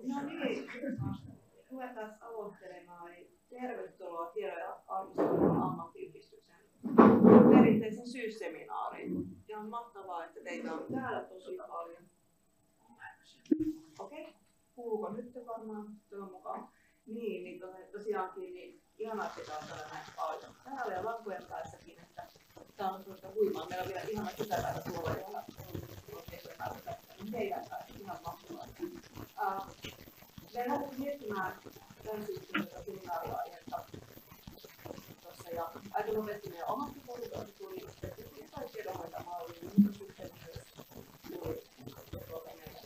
No niin, ruvetaan aloittelemaan. Tervetuloa Tiedon ja arvostelun ammattiyhdistyksen perinteisen syysseminaariin. Ja on mahtavaa, että teitä on täällä tosi paljon. Okei, kuuluuko nyt varmaan toivon mukaan? Niin tosiaankin niin ihanaa, että teitä on täällä näin paljon. Täällä ja lankojen päässäkin, että tämä on tuosta huimaa. Meillä on vielä ihana kytäpäivä tuolla, jolla on teidän kanssa ihan mahtavaa. Me lähdettiin miettimään tämän syksyn seminaariaihetta tuossa ja aika nopeasti meidän omasta puolelta tuli jotain tiedonhoitamallia, mutta sitten myös tuli meidän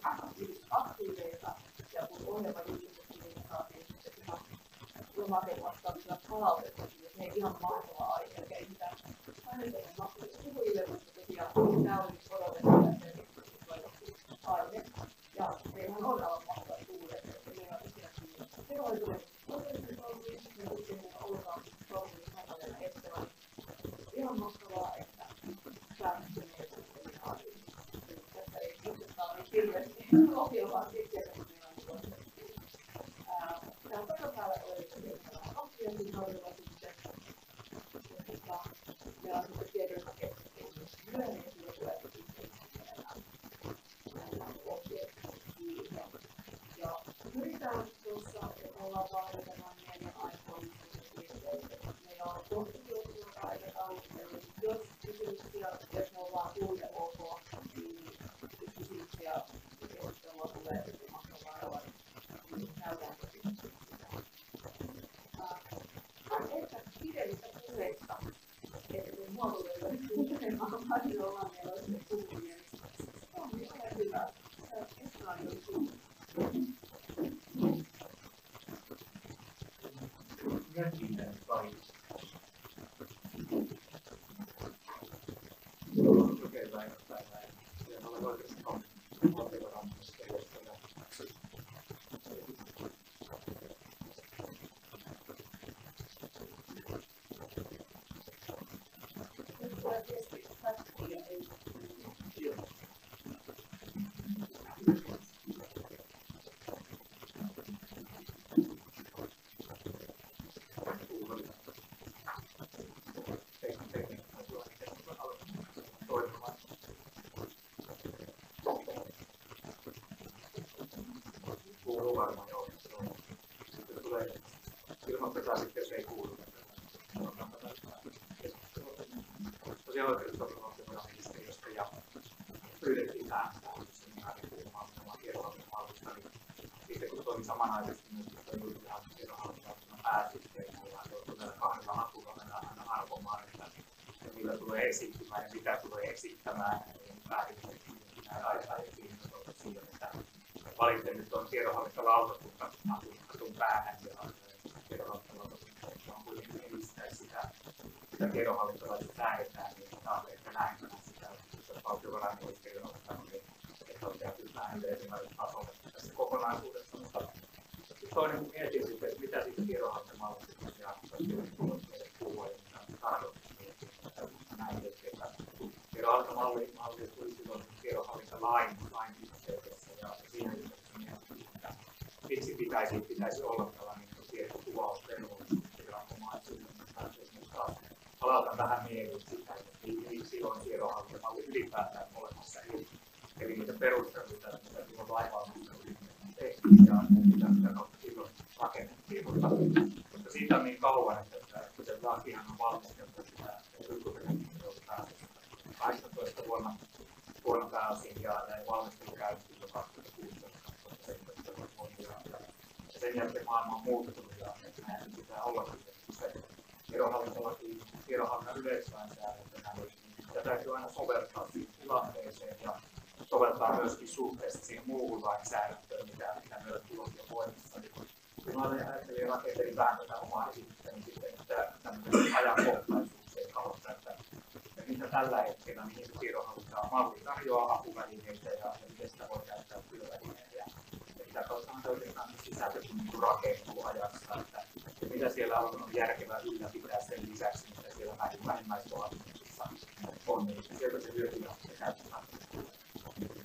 aktiiveita ja kun ohjelma julkistettiin, niin saatiin sitten ihan lomakevastaavia palautetta, että he ihan mahtavaa aihe, eikä ei mitään vähemmän mahtavia puhujille, mutta tosiaan tämä oli odotettu ja se aihe. Ja meillähän on aivan mahtavaa kuulet, että meillä on tosiaankin tehoituneet oikeasti toimii, ja sitten meillä ollaan toimii mahtavana ettävän. Ihan mahtavaa, että pääsette meidän seminaariin. Tässä ei itsestään ole hirveästi ohjelmaa sitten, että meillä on tuossa. Täällä pöydänpäällä oli tehtävää kahvia, siinä hoidella sitten. Meillä on sitten tiedon keskustelua myös myöhemmin, sillä tulee sitten ja pyritään tuossa, että ollaan valmiitamaan meidän aikoihin, meillä on kohtuullisia aikatauluja, jos kysymyksiä, jos me ollaan kuulle ok, niin kysymyksiä ja keskustelua tulee mahtavaa olla, niin käydään kysymyksiä. Ehkä pidemmistä puheista, että kun muotoilua kuulemaan paljon meillä on sitten puhujia, niin on hyvä. Estra on jo suuri. Kiitän kaikista. Okei, päivää. Ja olen oikeasti valtiovarainministeriöstä. Kuuluu varmaan joo. Sitten tulee ilmoittakaa sitten, jos ei kuulu. Tosiaan oikeusvaltiovarainministeriöstä ja pyydettiin tähän seminaarin puhumaan nimenomaan tiedonhallintamallista. Sitten kun toimin samanaikaisesti myös julkisen tiedonhallintamallista pääsysteemillä, ollaan joutu näillä kahdella hakulla aina arvomaan, että millä tulee esittymään ja mitä tulee esittämään. Päädyttiin näin aiemmin siihen, että valitsen nyt on tiedonhallintalautakunta asun päähän ja tiedonhallintalautakunta on kuitenkin edistää sitä tiedonhallintolaista säädetään, niin että näin sitä valtiovarainministeriö on ottanut, että on tehty vähän ensimmäisellä tasolla tässä kokonaisuudessa. Mutta toinen kun mietin sitten, että mitä siitä tiedonhallintamallista ja tuotteiden puhua ja mitä tarkoittaa näin, että tiedonhallintamalli tuli silloin tiedonhallintalain yhteydessä ja siinä yhteydessä miksi pitäisi olla tällainen tietokuvausvelvollisuus viranomaisuuden. Palautan vähän mieliin sitä, että miksi on tiedonhallintamalli ylipäätään olemassa. Eli niitä perusteluita, mitä silloin lainvalmisteluun tehtiin ja mitä kautta silloin rakennettiin. Mutta siitä on niin kauan, että se lakihan on valmisteltu sitä ylikunnallista 18 vuonna pääosin ja valmistelu käytiin jo 2016-2017 vuonna. Ja sen jälkeen maailma on muuttunut ja näin pitää olla se tiedonhallintolaki, tiedonhallinnan yleislainsäädäntönä, niin sitä täytyy aina soveltaa siihen tilanteeseen ja soveltaa myöskin suhteessa siihen muuhun lainsäädäntöön, mitä meillä tulokin on voimassa. Kun mä ajattelin rakentelin vähän tätä omaa esitystä, niin sitten tämmöinen ajankohtaisuuksien kautta, että mitä tällä hetkellä, mihin se tiedonhallinta on malli tarjoaa apuvälineitä ja miten sitä voi käyttää työvälineenä. Ja sitä kautta oikeastaan sisältö rakentuu ajassa, että mitä siellä on järkevää ylläpitää sen lisäksi, mitä siellä vähimmäisvaatimuksissa on, niin sieltä se hyötyä se käytetään.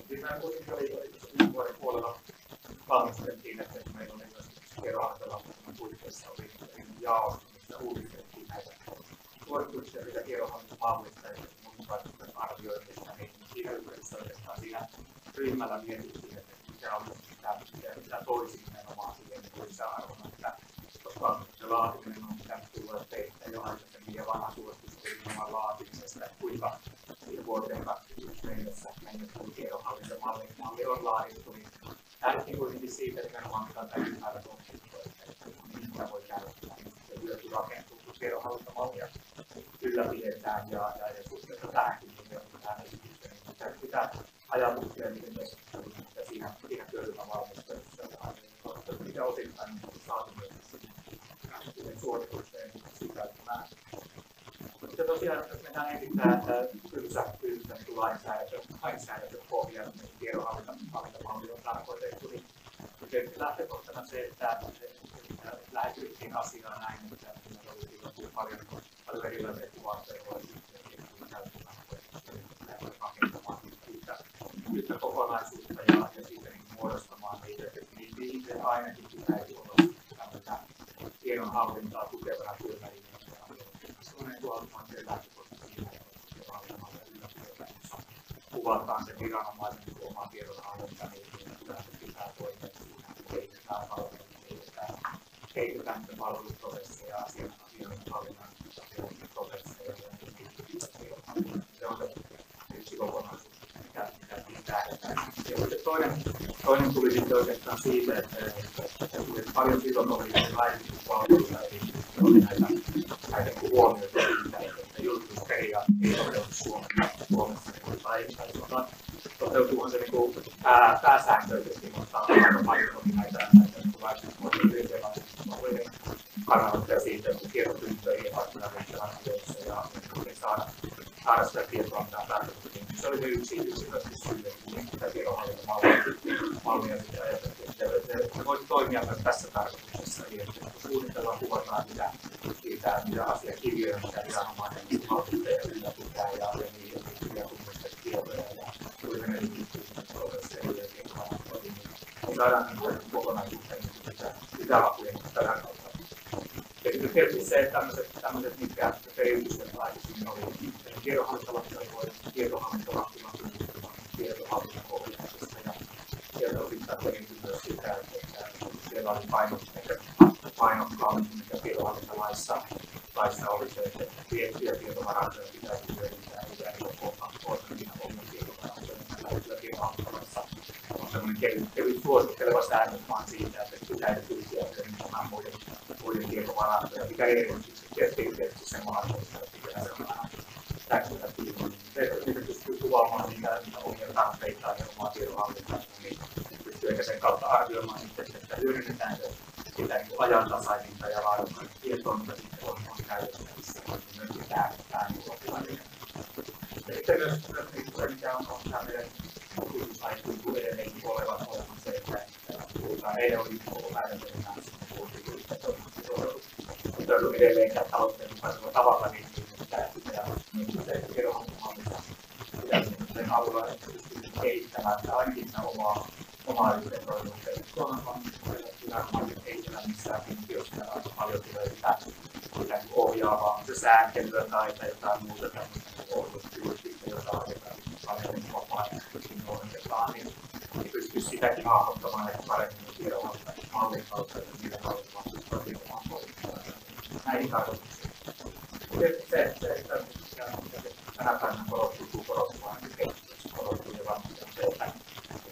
Siinä kuitenkin oli viime vuoden puolella valmisteltiin, että meillä oli myös tiedonhallintovaltuuskunnan puitteissa oli jaosto, missä uudistettiin näitä suorituksia, mitä tiedonhallintomallista ja muutosvaikutusten arvioinnista, niin siinä yhteydessä oikeastaan siinä ryhmällä mietittiin, että mikä on mitä toisi nimenomaan siihen lisäarvona, että koska se laatiminen on pitänyt tulla teistä jo aikaisemmin ja vanha suositus oli nimenomaan laatimisesta, että kuinka vuoteen 2021 mennessä tiedonhallintomalli on laadittu, niin lähdettiin kuitenkin siitä nimenomaan, mitä on täysin määrä konfliktoja, että mitä voi käyttää, ja hyöty rakentuu, kun tiedonhallintomallia ylläpidetään ja suhteessa tähänkin, niin tähän esitykseen, niin sitä ajatuksia, miten keskustelut, mitä siinä työryhmän valmistelussa mikä osittain saatu myös siihen suoritukseen sisältämään. Mutta tosiaan, jos mennään ensin tämä tylsä lainsäädäntöpohja, niin tiedonhallintamalli on tarkoitettu, niin tietysti lähtökohtana se, että lähetyttiin asiaa näin, että meillä oli paljon erilaisia kuvausverkoja rakentamaan yhtä kokonaisuutta ja siitä muodostamaan niitä, niin ainakin pitäisi olla tämmöistä tiedonhallintaa tukevana työvälineenä. Sellainen tuotantomanteen lähtökohta siinä, että kuvataan sen viranomaisen omaa tiedonhallinta, niin kyllä se pitää toimia siinä, kehitetään palveluita, kehitetään niitä palveluprosesseja, asianhallinnan prosesseja ja se on se yksi kokonaisuus, mikä tähdetään. Toinen tuli sitten oikeastaan siitä, että paljon silloin oli laillisuuspalveluita, eli oli näitä huomioita siitä, että julkisuusperiaate ei toteudu Suomessa. Toteutuuhan se pääsääntöisesti, mutta aika paljon oli näitä laillisuusmalleiden kannanottoja siitä, että tiedonpyyntö ei vaikuta riittävän ajoissa ja saada sitä tietoa, mitä tarkoitettiin. Se oli se yksi syy, että tiedonhallintomallia sitä ajateltiin. Se voisi toimia myös tässä tarkoituksessa, eli että suunnitellaan, kuvataan mitä asiakirjoja, mitä viranomainen valmistelee ylläpitää ja niihin tunnistettu tietoja ja kuinka ne prosesseja ja tietoja niin saadaan kokonaisuuteen lisäapujen tällä kautta. Ja sitten tietysti se, että tämmöiset mitkä periytykset aikaisemmin oli tiedonhallintovalti tiedonhallinnan ohjauksesta ja sieltä osittain periytyi myös sitä, että siellä oli painokkaammin, mikä tiedonhallintolaissa oli se, että tiettyjä tietovarantoja pitäisi hyödyntää ja ei ole kohtamina omia tietovarantoja. Tällä tiedonhallintolaissa on sellainen kevyt suositteleva säännös vaan siitä, että pitäisi pyrkiä hyödyntämään muiden tietovarantoja, mikä ei ole tietysti sen mahdollista, että pitää sellainen täksellä tiimoin. Se pystyy kuvaamaan niitä omia tarpeitaan ja omaa tiedonhallintaa, niin pystyy ehkä sen kautta arvioimaan sitten, että hyödynnetäänkö sitä ajantasaisinta ja laadukkaita tietoa, mitä sitten on käytettävissä. Myöskin tämä tilanne. Sitten myös se, mikä on tämä meidän kysymysaikuisu edelleenkin olevan se, että puhutaan eilen oli koko päivän enää toteudu edelleenkään talouden mukaisella tavalla, niin pitää se tiedonhallintomallissa pitäisi sen avulla pystyä kehittämään tai ainakin sitä omaa yhteentoimivuutta. Suomen viranomaisen ei siellä missään kiintiössä aika paljon tulee sitä ohjaavaa sääntelyä tai jotain muuta tämmöistä ohjaustyöstä, jota paljon vapaa-ajaisesti noudatetaan, niin pystyy sitäkin hahmottamaan ehkä paremmin tiedonhallintamallin kautta, että niitä kautta vastustaa tiedonhallintaa näihin tarkoituksiin. Tietysti se, että tänä päivänä korostuu ja varmasti on se, että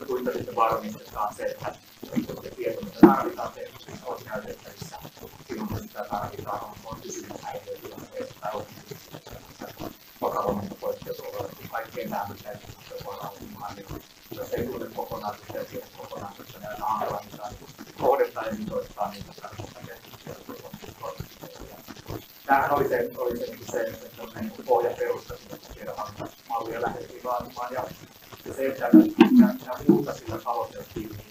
kuinka sitten varmistetaan se, että tieto, mitä tarvitaan tehtävissä, on käytettävissä silloin, kun sitä tarvitaan, on kysymys häiriötilanteesta tai on vakavammin poikkeusoloilla. Kaikkeen tähän pitäisi voida olla, niin jos ei tule kokonaisuutta ja tiedä kokonaisuutta, niin aina hankala niitä kohdentaa ja mitoittaa niitä tarkoittaa. Tämähän oli se pohjaperusta, että tiedonhallintamallia lähdettiin vaatimaan ja Ja se, että mitä muuta sillä tavoiteltiin, niin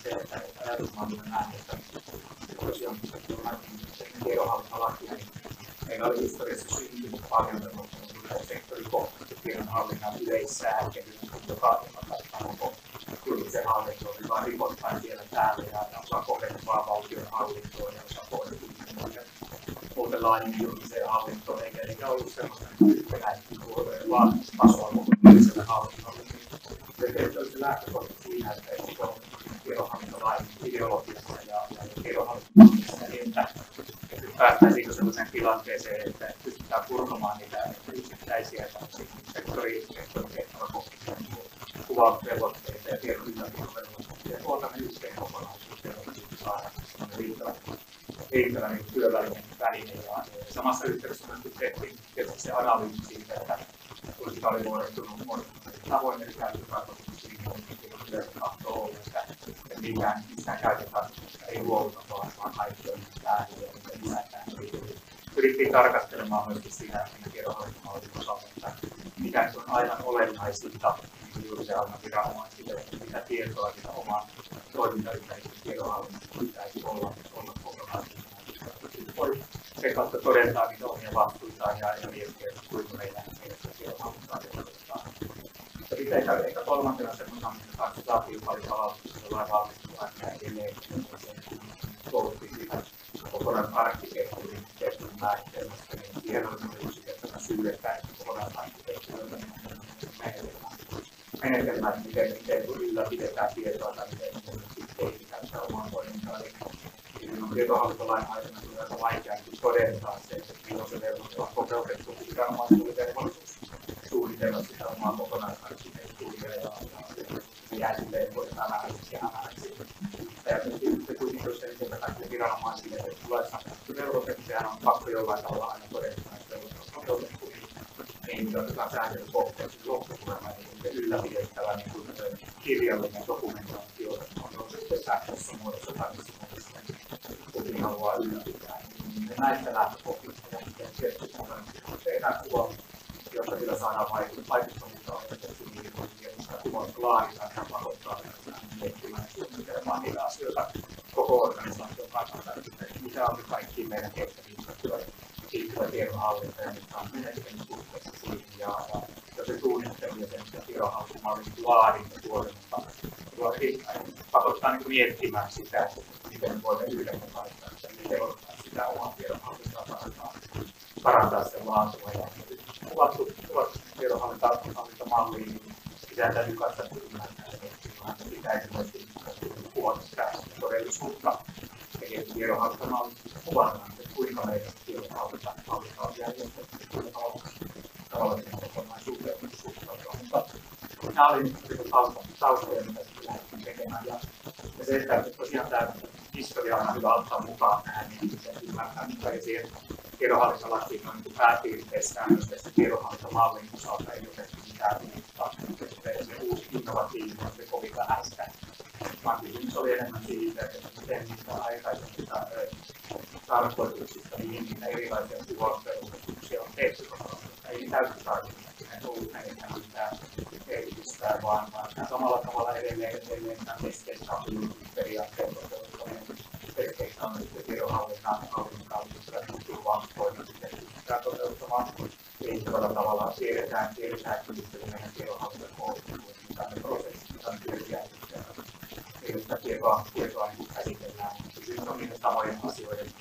se, että ajatusmaailman näin, että tosiaan tiedonhallintalaki, niin meillä oli historiassa syntynyt paljon sektorikohtaisesti tiedonhallinnan yleissääntely, joka kattaa koko julkisen hallintoon, joka rikottaa siellä täällä ja osa kohdentuvaa valtionhallintoon ja osa kohdentuvaa muuten laajemmin julkiseen hallintoon, eikä ollut sellaista yhtenäistä tasoa koko julkiselle hallinnolle. Se lähtökohta siinä, että tiedonhallintolain ideologiassa ja tiedonhallintolaissa, että päästäisiinkö sellaiseen tilanteeseen, että pystytään purkamaan niitä yksittäisiä sektoritehtäväkohtia, kuvausvelvoitteita ja tiedon ylläpitovelvoitteita ja tuota ne yhteen kokonaisuuteen, jotta saadaan riittävä työväline. Ja samassa yhteydessä tehtiin tietysti se analyysi siitä, että kuinka oli muodostunut tavoin eri käyttötarkoituksiin, niin yleensä tahtoo olla, että mistään käyttötarkoituksista ei luovuta, vaan kaikki on väärin ja lisätään. Pyrittiin tarkastelemaan myöskin siinä tiedonhallintomallin osalta, että mikä on aivan olennaisinta julkisen hallinnon viranomaisille, mitä tietoa sitä oman toimintaympäristön tiedonhallinnasta pitäisi olla kokonaisuudessaan. Voi sen kautta todentaa niitä omia vastuitaan ja miettiä, kuinka meidän tiedonhallintaa toteutetaan. Ja sitten ehkä kolmantena semmoisena, mitä kanssa saatiin paljon palautuksia jollain valmistua, että edelleen kouluttiin siitä kokonaisarkkitehtuurin määritelmästä, niin siihen on yksinkertaisena syydettä, että kokonaisarkkitehtuurin menetelmät, miten ylläpidetään tietoa tai miten kehitetään sitä omaa toimintaa. Tietohallintolain aikana tulee aika vaikea todentaa se, että milloin se velvoite on toteutettu, kun viranomaisille velvollisuus suunnitella sitä omaa kokonaisarkkitehtuuria ja jää silleen voidaan analyysiä. Ja sitten kuitenkin, jos ei sieltä kaikille viranomaisille tulee velvoite, niin sehän on pakko jollain tavalla aina todennäköisesti, että velvoite on toteutettu, niin otetaan sääntelykohteeksi lopputulema, niin ylläpidettävä niin kuin kirjallinen dokumentaatio on sitten sähköisessä muodossa tai missä muodossa kukin haluaa ylläpitää. Näistä lähtökohdista ja tietysti tehdään kuva, jotta sillä saadaan vaikuttavuutta oikeasti niihin tiedossa. Kuvaista laaditaan ja pakottaa miettimään ja suunnittelemaan niitä asioita koko organisaation kannalta, mitä on kaikki meidän tehtäviin liittyvä tiedonhallinta ja mitkä on menetelmät suhteessa siihen ja se suunnittelu ja sen tiedonhallintamallin laadinta tuotannosta pakottaa miettimään sitä, miten voimme yhdenmukaistaa ja miten ottaa sitä omaa tiedonhallintaa parantaa sen laatua. Ja kuvattu tiedonhallintamalliin, niin pitää täytyy katsoa ymmärtää, että pitäisi myöskin kuvata sitä todellisuutta. Ja tiedonhallintamalli kuvataan, että kuinka meidän tiedonhallinta on järjestetty, kuinka tavalla sen kokonaisuuteen suhtautua. Mutta nämä olivat taustoja, mitä sitten lähdettiin tekemään. Ja se, että tosiaan tämä historia on hyvä ottaa mukaan tähän, niin se ymmärtää, mitä ei siihen tiedonhallintalakiin on niin pääpiirteissään, jos tästä tiedonhallintamallin osalta ei otettu mitään uutta. Se uusi innovatiivinen on se kovin vähäistä. Vaan kysymys oli enemmän siitä, että miten niitä aikaisemmista tarkoituksista, niin niitä erilaisia kuvausvelvollisuuksia on tehty, koska ei täyttötarkoitukseen ollut menettää mitään kehitystä, vaan samalla tavalla edelleen tämän keskeistä on julkisuusperiaatteen toteuttaminen. Keskeistä on sitten tiedonhallinnan kautta turvaustoimenpiteet pystytään toteuttamaan riittävällä tavalla. Tiedetään, että meidän tiedonhallintakoulutus, mitä ne prosessit, mitä ne työjärjestelmät, millä tietoa käsitellään. Kysymys on niiden samojen asioiden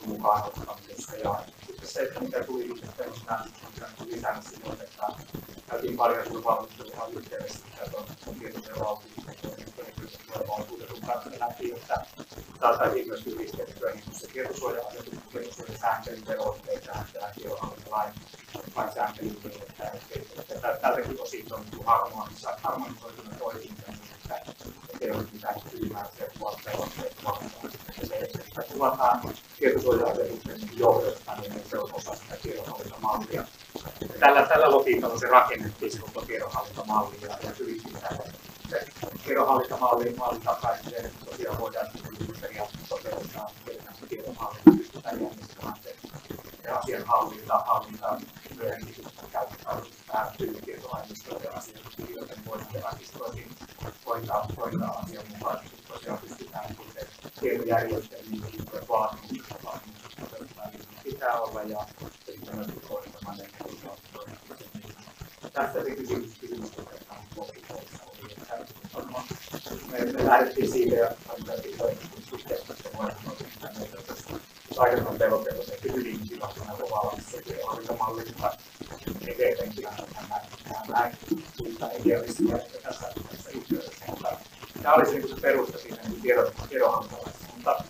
mukaan ottamisessa. Ja sitten se, että mitä tuli sitten lisäämässä silloin, että käytiin paljon valmistelua yhteydessä, että on tietosuoja-valtuutetun kanssa läpi, että saataisiin myös yhdistettyä se tietosuoja-asetus, tietosuojasääntelyn velvoitteita tähän tiedonhallintolain sääntelyn, että tältäkin osin on harmonisoitunut toisinsa, että ei ole mitään ylimääräisiä kuvausvelvoitteita vastaan. Että kuvataan tietosuoja-asetuksen johdosta, niin se on osa sitä tiedonhallintamallia. Tällä logiikalla se rakennettiin se koko tiedonhallintamalli ja pyrittiin tähän. Se tiedonhallintamallin takaisin, että tosiaan voidaan periaatteessa toteuttaa tiedonhallinta pystytään järjestämään se asian hallinta myöhemmin käyttökaudesta päättyy tietoaineistoja ja asioita, joten voidaan arkistoihin hoitaa asianmukaisesti. Tosiaan pystytään tietojärjestelmiin liittyen vaatimukset pitää olla ja sitten myös kohdentamaan ne. Tästä se kysymys otetaan loppupuolessa oli, että me lähdettiin siitä ja aikaisemmin pelotteella tehty hyvin tilattuna kovalaisessa työhallintomalli, mutta eteenkin näin idealisia tässä yhteydessä. Tämä oli se perusta siinä tiedonhantalaisessa, mutta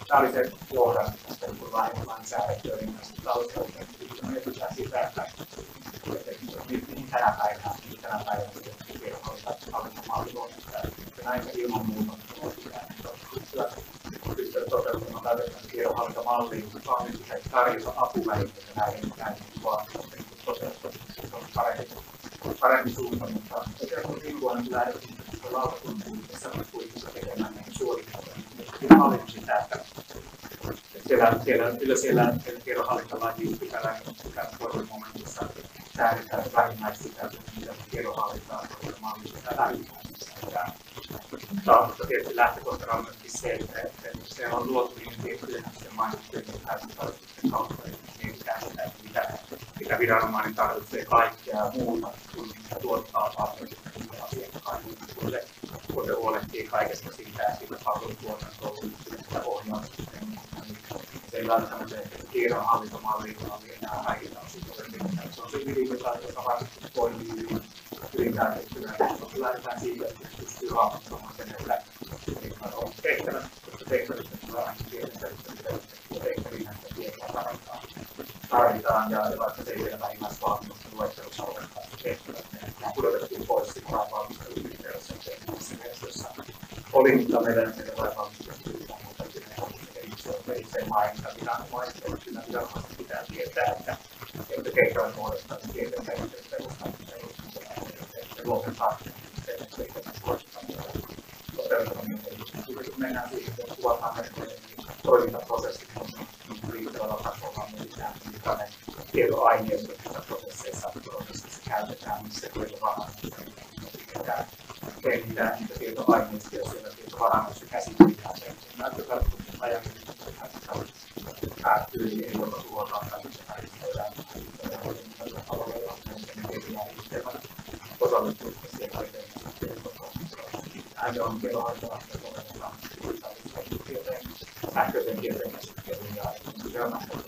tämä oli se johdan lainsäädäntöön näistä taustalta. Mietitään sitä, että tänä päivänä tiedonhallintomalli on, että näin ilman muuta pystyä toteuttamaan tällaisen tiedonhallintomalliin, vaan nyt pitäisi tarjota apuvälineitä näihin vaatimusten toteuttamiseen. Se on parempi suunta, mutta viime vuonna lähdettiin lautakunnan puitteissa tekemään näihin suorituksia. Hallin sitä, että siellä tiedonhallintolain 5 momentissa säädetään vähimmäissisältöä, mitä tiedonhallintaa mallissa vähimmäissisältöä. Mutta tietysti lähtökohtana on myöskin se, että se on luotu niin tiettyjen mainittujen päästötarkoitusten kautta, että mietitään sitä, että mitä viranomainen tarvitsee kaikkea muuta kuin tuottaa palveluita asiakkaille, kun se huolehtii kaikesta siitä, että palvelutuotantoa sitä ohjausta. Se ei välttämättä tiedonhallintomalliin ole enää kaikilta osin. Se on se ydinjotain, joka varmasti toimii hyvin käytettynä. Lähdetään siitä, että pystyy hahmottamaan sen, että on tehtävät, koska tehtävistä tulee aina tiedettä, ja tehtäviä näistä tietoa tarvitaan, ja vaikka se ei vielä vähimmäisvaatimusten luettelussa olekaan tehtävät, ne pudotettiin pois sitten lainvalmistelun yhteydessä tehtävissä, jossa oli, mutta meidän lainvalmistelun se mainita viranomaista, että kyllä viranomaista pitää tietää, että tehtävät muodostaa tieteen perustan luotetaan sen toteuttaminen. Kun mennään siihen, että kuvataan meidän toimintaprosessit riittävällä tasolla, mietitään, millainen tietoaineisto tässä prosesseissa käytetään, missä tietovarannossa tehdään niitä tietoaineistoja siellä tietovarannossa käsitellään. Sen näyttötarkoituksen ajan päättyy, niin ei ole tuotaan käsitellään osallistumista siellä ääni on tietohallintoa sähköisen tietojen käsittelyyn ja viranomaisen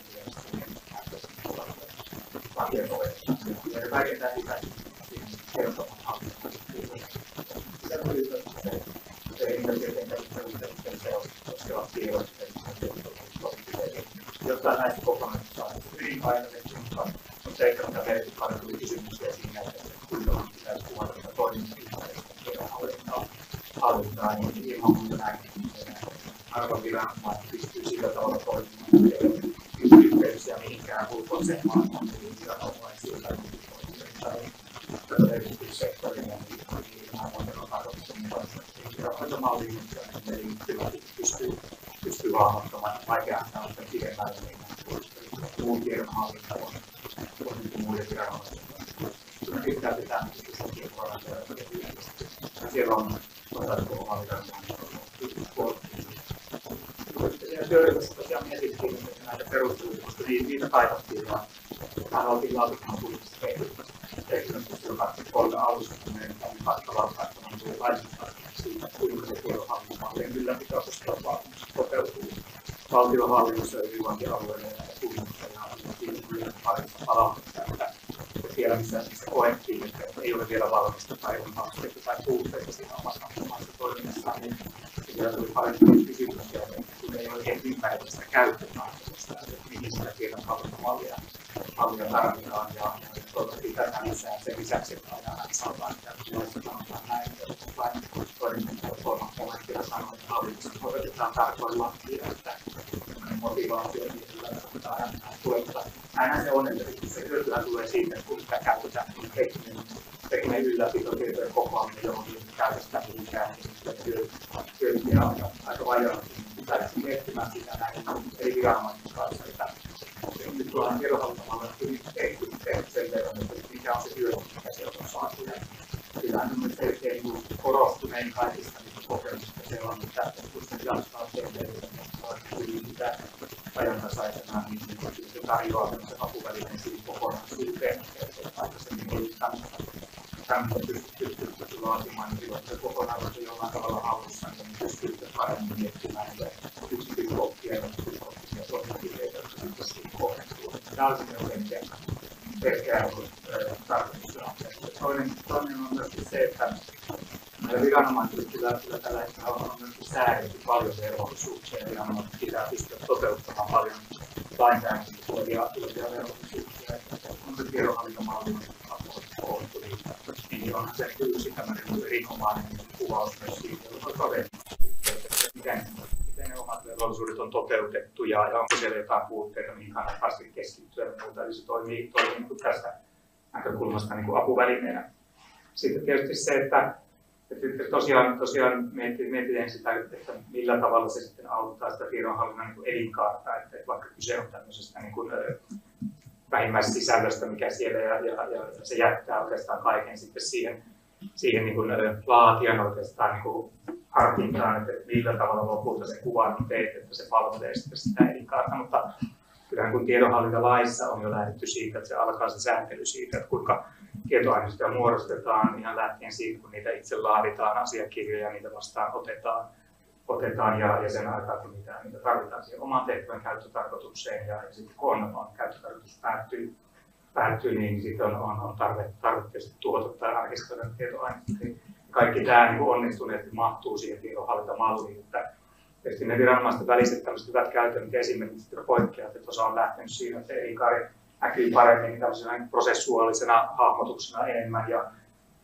tietojen välittää sitä kertomaan hallintaan. Koskevat tiedot, jotta näistä kokonaisuudesta on hyvin painotettu, mutta on seikka, mitä meille paljon tuli kysymyksiä siinä, että kuinka pitäisi kuvata tätä toimintaa, niin ilman muuta näin. Arvon viranomaiset pystyy sillä tavalla toimimaan, ei yhteyksiä mihinkään ulkoiseen maailmaan, niin viranomaisilla tai yksityissektorille, niin on tarkoitus mukaisesti. Viranomaismalliin, eli kyllä pystyy hahmottamaan vaikeaan tällaista pidemmälle, niin muun tiedonhallinta on muiden viranomaisten. Kyllä pitää pitää tietovarantoja ja siellä on otettu oma viranomainen. Työryhmässä tosiaan mietittiin, että näitä perusteluja, koska niitä kaivattiin ja hän oltiin laatimaan puolesta tehtävästi jo 23 alusta, kun meidän oli kattavaa katsomaan tuli lainsäädäntöä siitä, kuinka se tiedonhallintomallien ylläpito koskevat vaatimukset toteutuu valtionhallinnossa ja hyvinvointialueilla ja kunnissa ja siinä parissa palautetta, että siellä missä koettiin, että ei ole vielä valmista tai on haasteita tai puutteita siinä omassa toiminnassaan, niin siellä tuli paljon kysymyksiä, kun ei ole heti ymmärretä sitä käyttömahdollisuutta, että mihin sitä tiedonhallintomallia tarvitaan ja toivottavasti tätä lisää sen lisäksi, että aina saadaan käyttöön sanotaan näin, että vain toimintamomentilla sanoo, että hallituksessa otetaan tarkoin lakia, että motivaatio aina tulee, mutta aina se on, että se hyötyä tulee siitä, että kun sitä käytetään, niin tekninen ylläpitotietojen kokoaminen johonkin käytöstä mihinkään, niin hyötyä on aika vajaa. Pitäisi miettimään sitä näin eri viranomaisten kanssa, että nyt ollaan tiedonhallintomalla hyvin tehty selkeä niin korostunein kaikista niin kokemuksista se on, että kun se jatkaa terveyden, niin sitä ajantasaisena, niin se tarjoaa tämmöisen apuvälineen siihen kokonaisuuteen, että aikaisemmin ei tämmöinen pystytty laatimaan, niin silloin se kokonaisuus on jollain tavalla hallussa, niin pystyy paremmin miettimään yksityiskohtia ja yksityiskohtia toimenpiteitä, jotka sitten siihen kohdentuu. Tämä on semmoinen selkeä tarkoituksena. Toinen on myöskin se, että meillä viranomaisilla kyllä tällä hetkellä on myöskin säädetty paljon velvollisuuksia ja viranomaiset pitää pystyä toteuttamaan paljon lainsäädäntöä tulevia velvollisuuksia. On se tiedonhallintamalli koottu, niin onhan se yksi tämmöinen erinomainen kuvaus myös siitä, joka todennut, miten ne omat velvollisuudet on toteutettu ja onko siellä jotain puutteita, mihin kannattaa sitten keskittyä ja muuta. Eli se toimii niin tästä näkökulmasta niin kuin apuvälineenä. Sitten tietysti se, että tosiaan mietitään sitä, että millä tavalla se sitten auttaa sitä tiedonhallinnan niin elinkaarta, että vaikka kyse on tämmöisestä niin kuin vähimmäissisällöstä, mikä siellä ja se jättää oikeastaan kaiken sitten siihen niin kuin laatijan oikeastaan niin kuin harkintaan, että millä tavalla lopulta se kuvan teet, että se palvelee sitten sitä elinkaarta, mutta kyllähän kun tiedonhallintalaissa on jo lähdetty siitä, että se alkaa se sääntely siitä, että kuinka tietoaineistoja muodostetaan ihan lähtien siitä, kun niitä itse laaditaan asiakirjoja, niitä vastaan otetaan ja sen aikaa, kun niitä tarvitaan siihen oman tehtävän käyttötarkoitukseen ja sitten kun on käyttötarkoitus päättyy, niin sitten on tarve tietysti tuota tai arkistoida tietoaineistoja. Kaikki tämä niin onnistuneesti mahtuu siihen tiedonhallintamalliin, että tietysti ne viranomaisten väliset tämmöiset hyvät käytännöt esimerkiksi poikkeavat, että osa on lähtenyt siinä, että elinkaari näkyy paremmin tämmöisenä prosessuaalisena hahmotuksena enemmän ja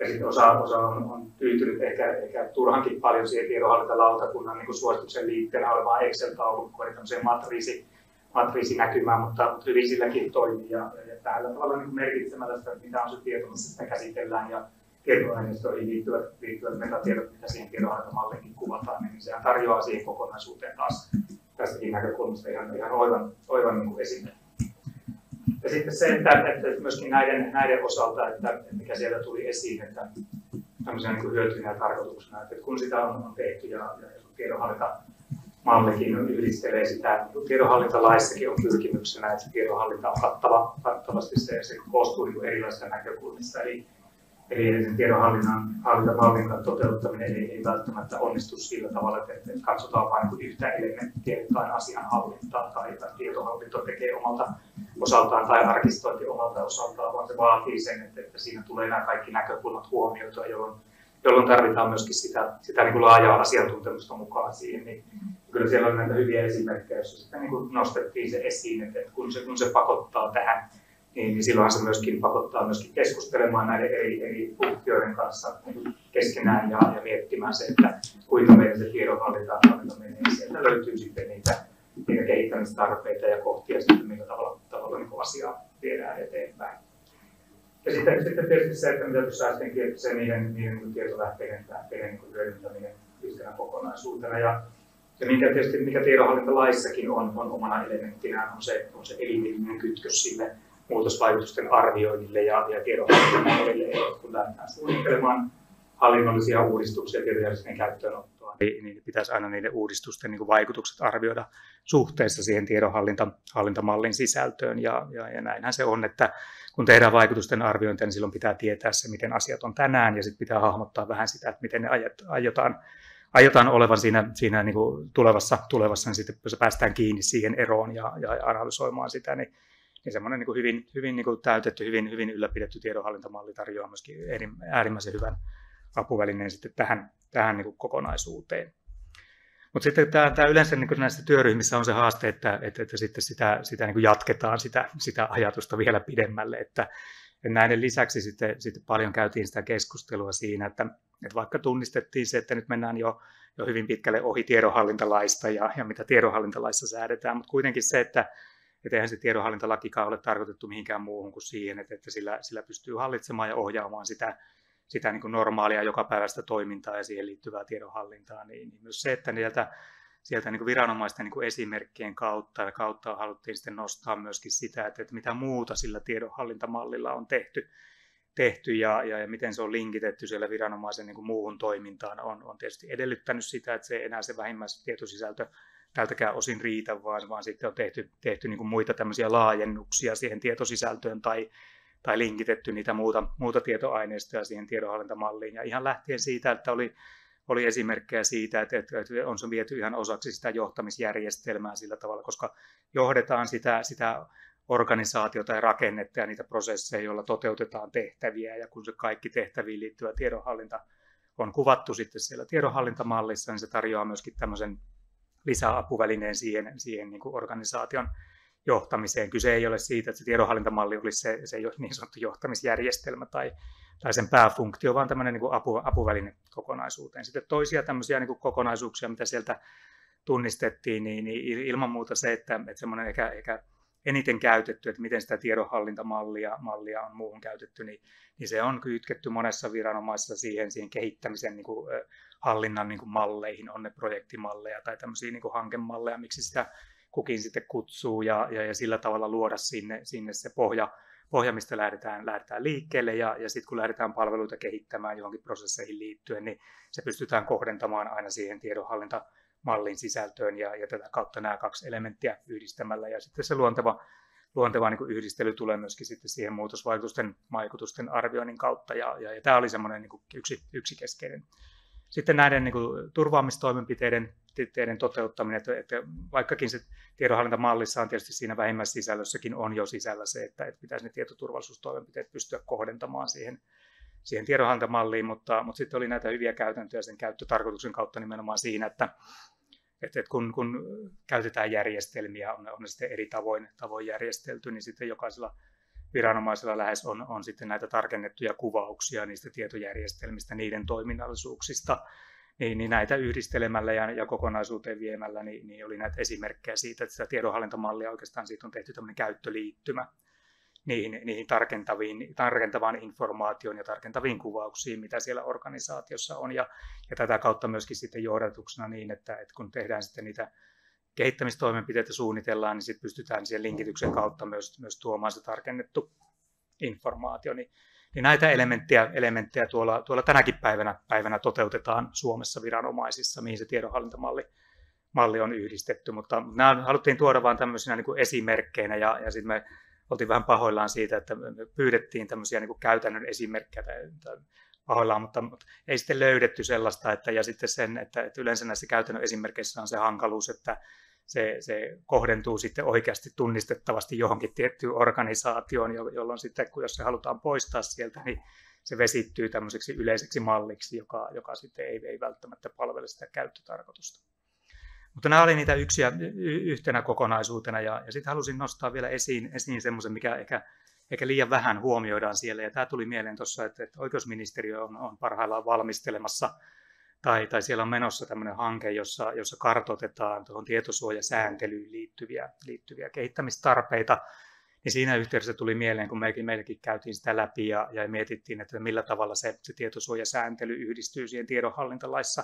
sitten osa on tyytynyt ehkä turhankin paljon siihen tiedonhallintalautakunnan niin suosituksen liitteenä olevaan Excel-taulukkoon, eli tämmöiseen matriisinäkymään, mutta hyvin silläkin toimii ja tällä tavalla niin merkitsemällä sitä, mitä on se tieto, missä sitä käsitellään ja tietoaineistoihin liittyvät metatiedot, mitä siihen tiedonhallintamalliinkin kuvataan, niin sehän tarjoaa siihen kokonaisuuteen taas tästäkin näkökulmasta ihan oivan niin esimerkki. Ja sitten se, että myöskin näiden osalta, että mikä siellä tuli esiin, että tämmöisenä niin hyötynä ja tarkoituksena, että kun sitä on tehty ja tiedonhallintamallikin yhdistelee sitä, niin tiedonhallintalaissakin on pyrkimyksenä, että se tiedonhallinta on kattavasti se koostuu niin erilaisista näkökulmista. Eli sen tiedonhallintamallin toteuttaminen ei välttämättä onnistu sillä tavalla, että katsotaan vain yhtä elementtiä tai asianhallintaa tai tietohallinto tekee omalta osaltaan tai arkistointi omalta osaltaan, vaan se vaatii sen, että siinä tulee nämä kaikki näkökulmat huomioitua, jolloin tarvitaan myöskin sitä niin kuin laajaa asiantuntemusta mukaan siihen. Niin kyllä siellä on näitä hyviä esimerkkejä, joissa sitä niin kuin nostettiin se esiin, että kun se pakottaa tähän, niin silloin se myöskin pakottaa myöskin keskustelemaan näiden eri funktioiden kanssa keskenään ja miettimään se, että kuinka meidän se tiedonhallinta menee. Sieltä löytyy sitten niitä kehittämistarpeita ja kohtia sitten, millä tavalla niin asiaa viedään eteenpäin. Ja sitten tietysti se, että mitä tuossa äskenkin, että se niiden tietolähteiden niin hyödyntäminen yhtenä kokonaisuutena. Ja mikä tiedonhallintalaissakin on omana elementtinään, on se elimellinen kytkös sille muutosvaikutusten arvioinnille ja tiedonhallintamallille, kun lähdetään suunnittelemaan hallinnollisia uudistuksia tietojärjestelmien käyttöönottoa, niin pitäisi aina niiden uudistusten niin kuin vaikutukset arvioida suhteessa siihen tiedonhallintamallin sisältöön. Ja näinhän se on, että kun tehdään vaikutusten arviointia, niin silloin pitää tietää se, miten asiat on tänään, ja sitten pitää hahmottaa vähän sitä, että miten ne aiotaan olevan siinä niin kuin tulevassa, niin sitten kun päästään kiinni siihen eroon ja analysoimaan sitä, niin semmoinen niin kuin hyvin niin kuin täytetty, hyvin ylläpidetty tiedonhallintamalli tarjoaa myöskin äärimmäisen hyvän apuvälineen sitten tähän niin kuin kokonaisuuteen. Mutta sitten tämä yleensä niin kuin näissä työryhmissä on se haaste, että sitten sitä niin kuin jatketaan sitä ajatusta vielä pidemmälle. Että näiden lisäksi sitten paljon käytiin sitä keskustelua siinä, että vaikka tunnistettiin se, että nyt mennään jo hyvin pitkälle ohi tiedonhallintalaista ja mitä tiedonhallintalaissa säädetään, mutta kuitenkin se, että eihän se tiedonhallintalakikaan ole tarkoitettu mihinkään muuhun kuin siihen, että sillä pystyy hallitsemaan ja ohjaamaan sitä niin kuin normaalia jokapäiväistä toimintaa ja siihen liittyvää tiedonhallintaa, niin myös se, että sieltä niin kuin viranomaisten niin kuin esimerkkien kautta haluttiin sitten nostaa myöskin sitä, että mitä muuta sillä tiedonhallintamallilla on tehty tehty ja miten se on linkitetty siellä viranomaisen niin kuin muuhun toimintaan on tietysti edellyttänyt sitä, että se enää se vähimmäistietosisältö tältäkään osin riitä, vaan sitten on tehty niin kuin muita tämmöisiä laajennuksia siihen tietosisältöön tai linkitetty niitä muuta tietoaineistoja siihen tiedonhallintamalliin. Ja ihan lähtien siitä, että oli esimerkkejä siitä, että on se viety ihan osaksi sitä johtamisjärjestelmää sillä tavalla, koska johdetaan sitä organisaatiota ja rakennetta ja niitä prosesseja, joilla toteutetaan tehtäviä. Ja kun se kaikki tehtäviin liittyvä tiedonhallinta on kuvattu sitten siellä tiedonhallintamallissa, niin se tarjoaa myöskin tämmöisen lisäapuvälineen siihen niin kuin organisaation johtamiseen. Kyse ei ole siitä, että se tiedonhallintamalli olisi se niin sanottu johtamisjärjestelmä tai sen pääfunktio, vaan tämmöinen niin kuin apuväline kokonaisuuteen. Sitten toisia tämmöisiä niin kuin kokonaisuuksia, mitä sieltä tunnistettiin, niin ilman muuta se, että semmoinen ehkä eniten käytetty, että miten sitä tiedonhallintamallia on muuhun käytetty, niin se on kytketty monessa viranomaisessa siihen kehittämisen niin kuin hallinnan niin kuin malleihin, on ne projektimalleja tai tämmöisiä niin kuin hankemalleja, miksi sitä kukin sitten kutsuu ja sillä tavalla luoda sinne se pohja, mistä lähdetään liikkeelle ja sitten kun lähdetään palveluita kehittämään johonkin prosesseihin liittyen, niin se pystytään kohdentamaan aina siihen tiedonhallintamallin sisältöön ja tätä kautta nämä kaksi elementtiä yhdistämällä ja sitten se luonteva niin kuin yhdistely tulee myöskin sitten siihen muutosvaikutusten arvioinnin kautta ja tämä oli semmoinen niin kuin yksi keskeinen. Sitten näiden niin kuin turvaamistoimenpiteiden toteuttaminen, että vaikkakin se tiedonhallintamallissa on tietysti siinä vähimmäissisällössäkin on jo sisällä se, että pitäisi ne tietoturvallisuustoimenpiteet pystyä kohdentamaan siihen tiedonhallintamalliin, mutta sitten oli näitä hyviä käytäntöjä sen käyttötarkoituksen kautta nimenomaan siinä, että kun käytetään järjestelmiä, on ne sitten eri tavoin järjestelty, niin sitten jokaisella viranomaisella lähes on sitten näitä tarkennettuja kuvauksia niistä tietojärjestelmistä, niiden toiminnallisuuksista, niin näitä yhdistelemällä ja kokonaisuuteen viemällä niin oli näitä esimerkkejä siitä, että sitä tiedonhallintamallia oikeastaan siitä on tehty tämmöinen käyttöliittymä niihin tarkentavaan informaatioon ja tarkentaviin kuvauksiin, mitä siellä organisaatiossa on. Ja tätä kautta myöskin sitten johdatuksena niin, että kun tehdään sitten niitä kehittämistoimenpiteitä suunnitellaan, niin sitten pystytään siihen linkityksen kautta myös tuomaan se tarkennettu informaatio. Niin näitä elementtejä tuolla tänäkin päivänä toteutetaan Suomessa viranomaisissa, mihin se tiedonhallintamalli on yhdistetty. Mutta nämä haluttiin tuoda vain tämmöisinä niin kuin esimerkkeinä ja sitten me oltiin vähän pahoillaan siitä, että me pyydettiin tämmöisiä niin kuin käytännön esimerkkejä tai pahoillaan, mutta ei sitten löydetty sellaista, ja sitten sen, että yleensä näissä käytännön esimerkkeissä on se hankaluus, että se kohdentuu sitten oikeasti tunnistettavasti johonkin tiettyyn organisaatioon, jolloin sitten, jos se halutaan poistaa sieltä, niin se vesittyy tämmöiseksi yleiseksi malliksi, joka sitten ei välttämättä palvele sitä käyttötarkoitusta. Mutta nämä oli niitä yhtenä kokonaisuutena, ja sitten halusin nostaa vielä esiin semmoisen, mikä ehkä liian vähän huomioidaan siellä, ja tämä tuli mieleen tuossa, että oikeusministeriö on parhaillaan valmistelemassa, tai siellä on menossa tämmöinen hanke, jossa kartoitetaan tuohon tietosuojasääntelyyn liittyviä kehittämistarpeita. Ja siinä yhteydessä tuli mieleen, kun meilläkin käytiin sitä läpi ja mietittiin, että millä tavalla se tietosuojasääntely yhdistyy siihen tiedonhallintalaissa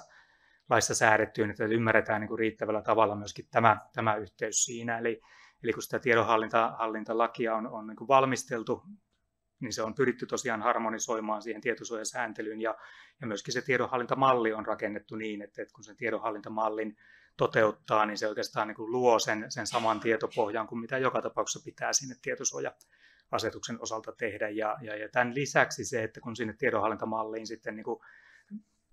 säädettyyn, että ymmärretään niin kuin riittävällä tavalla myöskin tämä yhteys siinä. Eli kun sitä tiedonhallintalakia on niin kuin valmisteltu, niin se on pyritty tosiaan harmonisoimaan siihen tietosuojasääntelyyn ja myöskin se tiedonhallintamalli on rakennettu niin, että kun sen tiedonhallintamallin toteuttaa, niin se oikeastaan niin kuin luo sen saman tietopohjan kuin mitä joka tapauksessa pitää sinne tietosuoja-asetuksen osalta tehdä. Ja tämän lisäksi se, että kun sinne tiedonhallintamalliin sitten niin kuin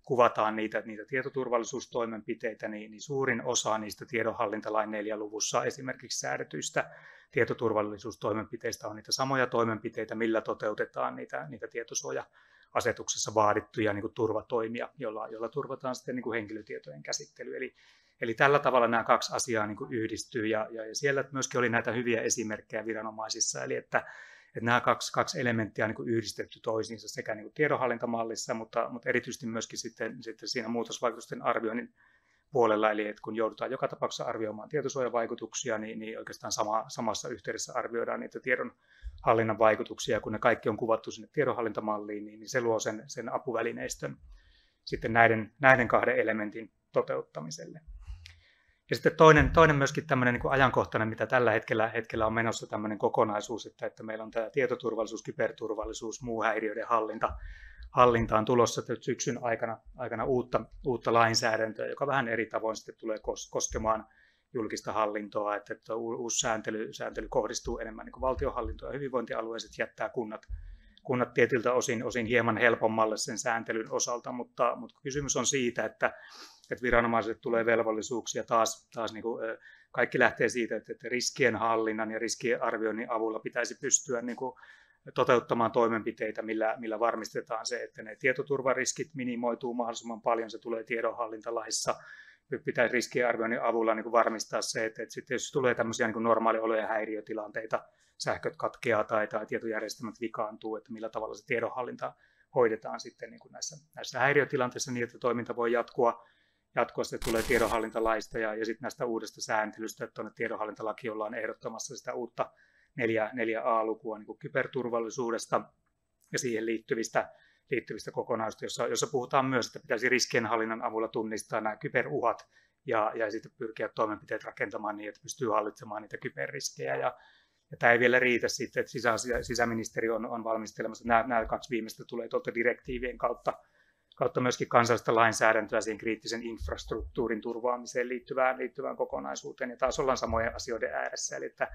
kuvataan niitä tietoturvallisuustoimenpiteitä, niin suurin osa niistä tiedonhallintalain 4 luvussa esimerkiksi säädetyistä tietoturvallisuustoimenpiteistä on niitä samoja toimenpiteitä, millä toteutetaan niitä tietosuoja-asetuksessa vaadittuja niin kuin turvatoimia, joilla turvataan sitten niin kuin henkilötietojen käsittely. Eli tällä tavalla nämä kaksi asiaa niin kuin yhdistyy ja siellä myöskin oli näitä hyviä esimerkkejä viranomaisissa, eli että nämä kaksi elementtiä on niin kuin yhdistetty toisiinsa sekä niin kuin tiedonhallintamallissa, mutta erityisesti myöskin sitten siinä muutosvaikutusten arvioinnin puolella, eli että kun joudutaan joka tapauksessa arvioimaan tietosuojavaikutuksia, niin oikeastaan samassa yhteydessä arvioidaan niitä tiedonhallinnan vaikutuksia, kun ne kaikki on kuvattu sinne tiedonhallintamalliin, niin se luo sen apuvälineistön sitten näiden kahden elementin toteuttamiselle. Ja sitten toinen myöskin tämmöinen niin kuin ajankohtainen, mitä tällä hetkellä on menossa tämmöinen kokonaisuus, että meillä on tämä tietoturvallisuus, kyberturvallisuus, muu häiriöiden hallinta on tulossa syksyn aikana uutta lainsäädäntöä, joka vähän eri tavoin sitten tulee koskemaan julkista hallintoa, että uusi sääntely kohdistuu enemmän niin kuin valtionhallintoon ja hyvinvointialueet jättää kunnat tietyltä osin hieman helpommalle sen sääntelyn osalta, mutta kysymys on siitä, että viranomaisille tulee velvollisuuksia taas niin kuin, kaikki lähtee siitä, että riskien hallinnan ja riskien arvioinnin avulla pitäisi pystyä niin kuin toteuttamaan toimenpiteitä, millä varmistetaan se, että ne tietoturvariskit minimoituu mahdollisimman paljon, se tulee tiedonhallintalaissa. Pitäisi riskiarvioinnin avulla niin kuin varmistaa se, että sitten jos tulee tämmöisiä niin kuin normaaliolojen häiriötilanteita, sähköt katkeaa tai tietojärjestelmät vikaantuu, että millä tavalla se tiedonhallinta hoidetaan sitten niin kuin näissä häiriötilanteissa niin, että toiminta voi jatkua sitten tulee tiedonhallintalaista ja sitten näistä uudesta sääntelystä, että tuonne tiedonhallintalaki ollaan ehdottamassa sitä uutta 4a-lukua niin kuin kyberturvallisuudesta ja siihen liittyvistä kokonaisuudesta, jossa puhutaan myös, että pitäisi riskienhallinnan avulla tunnistaa nämä kyberuhat ja sitten pyrkiä toimenpiteet rakentamaan niin, että pystyy hallitsemaan niitä kyberriskejä. Ja tämä ei vielä riitä sitten, että sisäministeriö on valmistelemassa, nämä 2 viimeistä tulee tuolta direktiivien kautta myöskin kansallista lainsäädäntöä siihen kriittisen infrastruktuurin turvaamiseen liittyvään kokonaisuuteen. Ja taas ollaan samojen asioiden ääressä, eli että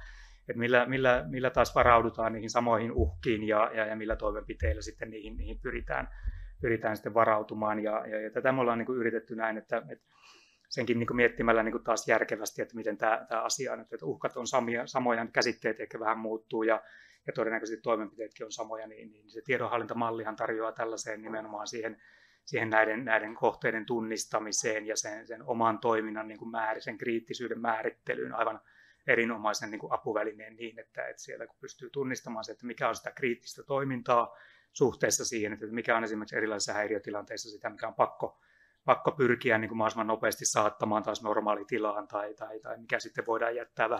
millä taas varaudutaan niihin samoihin uhkiin ja millä toimenpiteillä sitten niihin pyritään sitten varautumaan. Ja tätä me ollaan niin kuin yritetty näin, että senkin niin kuin miettimällä niin kuin taas järkevästi, että miten tämä asia on, että uhkat on samoja, käsitteet ehkä vähän muuttuu ja todennäköisesti toimenpiteetkin on samoja, niin se tiedonhallintamallihan tarjoaa tällaiseen nimenomaan siihen näiden kohteiden tunnistamiseen ja sen oman toiminnan niin kuin sen kriittisyyden määrittelyyn aivan erinomaisen niin kuin apuvälineen niin, että siellä kun pystyy tunnistamaan se, että mikä on sitä kriittistä toimintaa suhteessa siihen, että mikä on esimerkiksi erilaisissa häiriötilanteissa sitä, mikä on pakko pyrkiä niin kuin mahdollisimman nopeasti saattamaan taas normaalitilaan tai mikä sitten voidaan jättää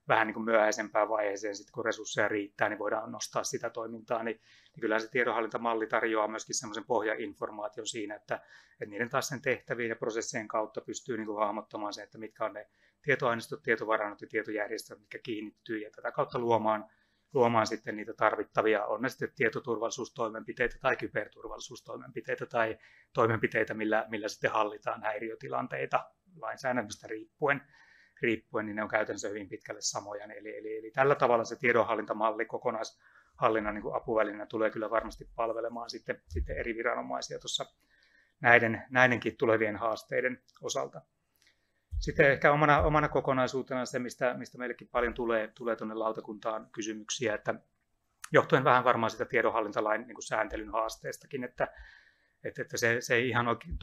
vähän niin kuin myöhäisempään vaiheeseen, sitten kun resursseja riittää, niin voidaan nostaa sitä toimintaa, niin kyllähän se tiedonhallintamalli tarjoaa myöskin semmoisen pohjainformaation siinä, että niiden taas sen tehtävien ja prosessien kautta pystyy niin kuin hahmottamaan se, että mitkä on ne tietoaineistot, tietovarannot ja tietojärjestelmät, mitkä kiinnittyy, ja tätä kautta luomaan sitten niitä tarvittavia, on ne sitten tietoturvallisuustoimenpiteitä tai kyberturvallisuustoimenpiteitä tai toimenpiteitä, millä sitten hallitaan häiriötilanteita lainsäädännöstä riippuen, niin ne on käytännössä hyvin pitkälle samoja. Eli tällä tavalla se tiedonhallintamalli kokonaishallinnan niin kuin apuvälineenä tulee kyllä varmasti palvelemaan sitten eri viranomaisia tuossa näidenkin tulevien haasteiden osalta. Sitten ehkä omana kokonaisuutena se, mistä meillekin paljon tulee tuonne lautakuntaan kysymyksiä, että johtuen vähän varmaan sitä tiedonhallintalain niin kuin sääntelyn haasteestakin, että se ei ihan oikein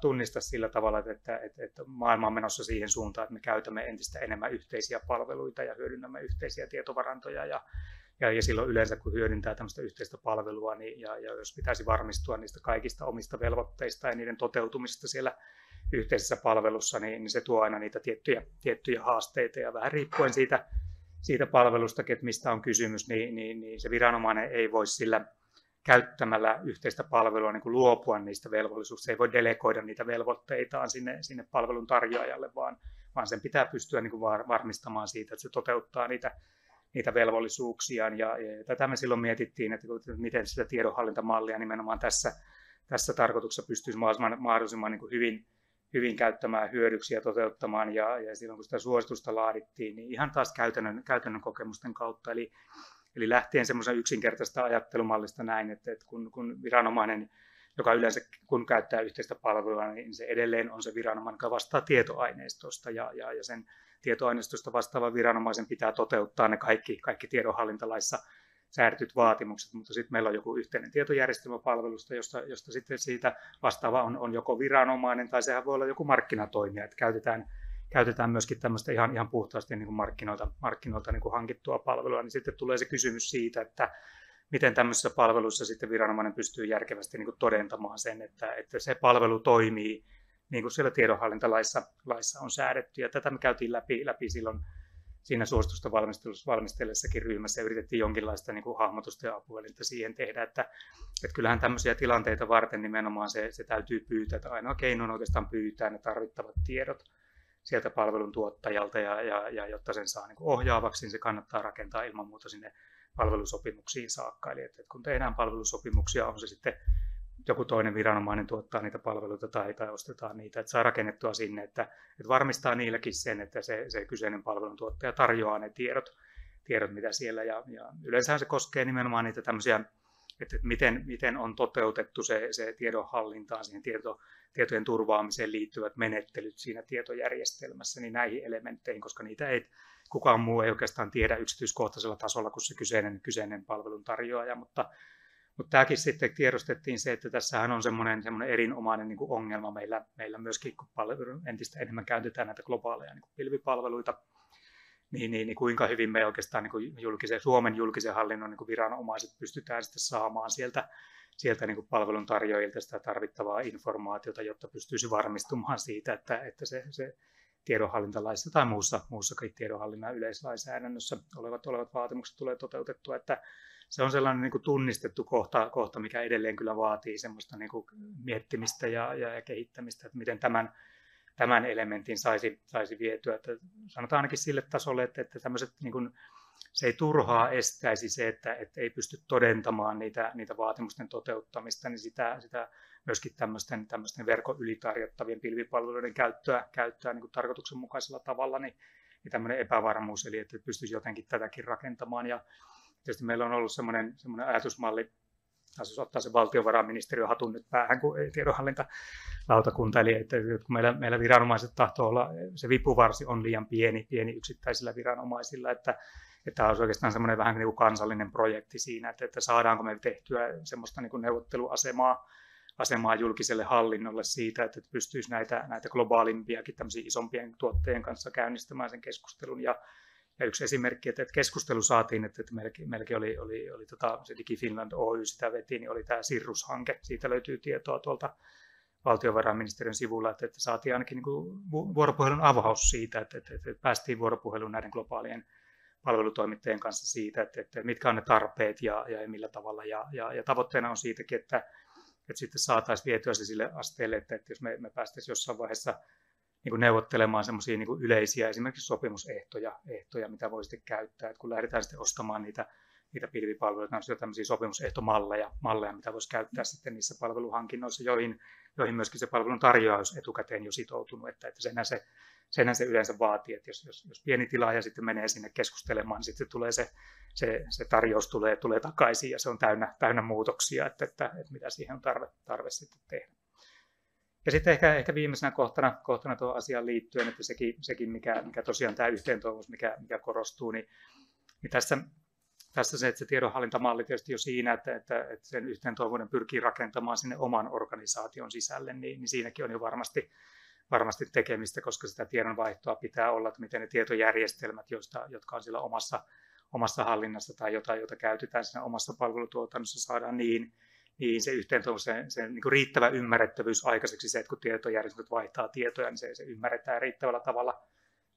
tunnista sillä tavalla, että maailma on menossa siihen suuntaan, että me käytämme entistä enemmän yhteisiä palveluita ja hyödynnämme yhteisiä tietovarantoja ja silloin yleensä kun hyödyntää tämmöistä yhteistä palvelua niin, ja jos pitäisi varmistua niistä kaikista omista velvoitteista ja niiden toteutumisesta siellä yhteisessä palvelussa, niin se tuo aina niitä tiettyjä haasteita ja vähän riippuen siitä palvelusta, että mistä on kysymys, niin se viranomainen ei voi sillä käyttämällä yhteistä palvelua niin kuin luopua niistä velvollisuuksista. Se ei voi delegoida niitä velvoitteitaan sinne palvelun tarjoajalle, vaan sen pitää pystyä niin kuin varmistamaan siitä, että se toteuttaa niitä velvollisuuksiaan. Ja tätä me silloin mietittiin, että miten sitä tiedonhallintamallia nimenomaan tässä tarkoituksessa pystyisi mahdollisimman niin kuin hyvin käyttämään hyödyksi ja toteuttamaan. Ja silloin kun sitä suositusta laadittiin, niin ihan taas käytännön kokemusten kautta. Eli lähtien semmoisen yksinkertaisesta ajattelumallista näin, että kun viranomainen, joka yleensä kun käyttää yhteistä palvelua, niin se edelleen on se viranomainen, joka vastaa tietoaineistosta ja sen tietoaineistosta vastaavan viranomaisen pitää toteuttaa ne kaikki tiedonhallintalaissa säädetyt vaatimukset, mutta sitten meillä on joku yhteinen tietojärjestelmäpalvelusta, josta sitten siitä vastaava on joko viranomainen tai sehän voi olla joku markkinatoimija, että käytetään myöskin tämmöistä ihan puhtaasti niin kuin markkinoilta niin kuin hankittua palvelua, niin sitten tulee se kysymys siitä, että miten tämmöisessä palvelussa sitten viranomainen pystyy järkevästi niin kuin todentamaan sen, että se palvelu toimii niin kuin siellä tiedonhallintalaissa on säädetty. Ja tätä me käytiin läpi silloin siinä suositusta valmistellessakin ryhmässä ja yritettiin jonkinlaista niin kuin hahmotusta ja apuvälintä siihen tehdä, että kyllähän tämmöisiä tilanteita varten nimenomaan se täytyy pyytää, että ainoa keino on oikeastaan pyytää ne tarvittavat tiedot sieltä palveluntuottajalta ja jotta sen saa niin kuin ohjaavaksi, niin se kannattaa rakentaa ilman muuta sinne palvelusopimuksiin saakka. Eli että kun tehdään palvelusopimuksia, on se sitten joku toinen viranomainen tuottaa niitä palveluita tai ostetaan niitä, että saa rakennettua sinne, että varmistaa niilläkin sen, että se kyseinen palveluntuottaja tarjoaa ne tiedot mitä siellä. Ja yleensä se koskee nimenomaan niitä tämmöisiä, että miten on toteutettu se tiedonhallintaan, siihen tietojen turvaamiseen liittyvät menettelyt siinä tietojärjestelmässä, niin näihin elementteihin, koska niitä kukaan muu ei oikeastaan tiedä yksityiskohtaisella tasolla kuin se kyseinen palveluntarjoaja, mutta tämäkin sitten tiedostettiin se, että tässähän on semmoinen erinomainen niin kuin ongelma meillä myöskin, kun entistä enemmän käytetään näitä globaaleja niin kuin pilvipalveluita, niin kuinka hyvin me oikeastaan niin kuin Suomen julkisen hallinnon niin kuin viranomaiset pystytään sitten saamaan sieltä niin kuin palveluntarjoajilta sitä tarvittavaa informaatiota, jotta pystyisi varmistumaan siitä, että se tiedonhallintalaissa tai muussakin tiedonhallinnan yleislainsäädännössä olevat vaatimukset tulee toteutettua, että se on sellainen niin kuin tunnistettu kohta, mikä edelleen kyllä vaatii semmoista niin kuin miettimistä ja kehittämistä, että miten tämän elementin saisi vietyä. Että sanotaan ainakin sille tasolle, että tämmöiset, niin kuin, se ei turhaa estäisi se, että ei pysty todentamaan niitä vaatimusten toteuttamista, niin sitä myöskin tämmöisten verkon yli tarjottavien pilvipalveluiden käyttöä niin kuin tarkoituksenmukaisella tavalla, niin tämmöinen epävarmuus, eli että pystyisi jotenkin tätäkin rakentamaan. Ja tietysti meillä on ollut semmoinen ajatusmalli, taisi ottaa se valtiovarainministeriön hatun nyt päähän, kun ei tiedonhallintalautakunta, eli että kun meillä viranomaiset tahtoo olla, se vipuvarsi on liian pieni yksittäisillä viranomaisilla, että tämä olisi oikeastaan semmoinen vähän niin kuin kansallinen projekti siinä, että saadaanko me tehtyä semmoista niin kuin neuvotteluasemaa julkiselle hallinnolle siitä, että pystyisi näitä globaalimpiakin tämmöisiä isompien tuottajien kanssa käynnistämään sen keskustelun. Ja yksi esimerkki, että keskustelu saatiin, että meilläkin oli se DigiFinland Oy sitä veti, niin oli tämä Sirrus-hanke. Siitä löytyy tietoa tuolta valtiovarainministeriön sivulla, että saatiin ainakin niin kuin vuoropuhelun avaus siitä, että päästiin vuoropuheluun näiden globaalien palvelutoimittajien kanssa siitä, että mitkä on ne tarpeet ja millä tavalla. Ja tavoitteena on siitäkin, että sitten saataisiin vietyä se sille asteelle, että jos me päästäisiin jossain vaiheessa niin kuin neuvottelemaan semmoisia niin kuin yleisiä esimerkiksi sopimusehtoja, mitä voi sitten käyttää. Et kun lähdetään sitten ostamaan niitä pilvipalveluita, on tämmöisiä sopimusehtomalleja, mitä voisi käyttää sitten niissä palveluhankinnoissa, joihin myöskin se palvelun tarjoaja olisi etukäteen jo sitoutunut, että senhän se yleensä vaatii, että jos pieni tilaaja sitten menee sinne keskustelemaan, niin sitten tulee se tarjous tulee takaisin ja se on täynnä muutoksia, että mitä siihen on tarve sitten tehdä. Ja sitten ehkä viimeisenä kohtana tuohon asiaan liittyen, että sekin mikä tosiaan tämä yhteentoivuus, mikä korostuu, niin tässä se, että se tiedonhallintamalli tietysti jo siinä, että sen yhteentoivuuden pyrkii rakentamaan sinne oman organisaation sisälle, niin siinäkin on jo varmasti tekemistä, koska sitä tiedonvaihtoa pitää olla, että miten ne tietojärjestelmät, jotka on siellä omassa hallinnassa tai jota käytetään siinä omassa palvelutuotannossa, saadaan niin se yhteentoivuus, se niin kuin riittävä ymmärrettävyys aikaiseksi, se, että kun tietojärjestelmät vaihtaa tietoja, niin se ymmärretään riittävällä tavalla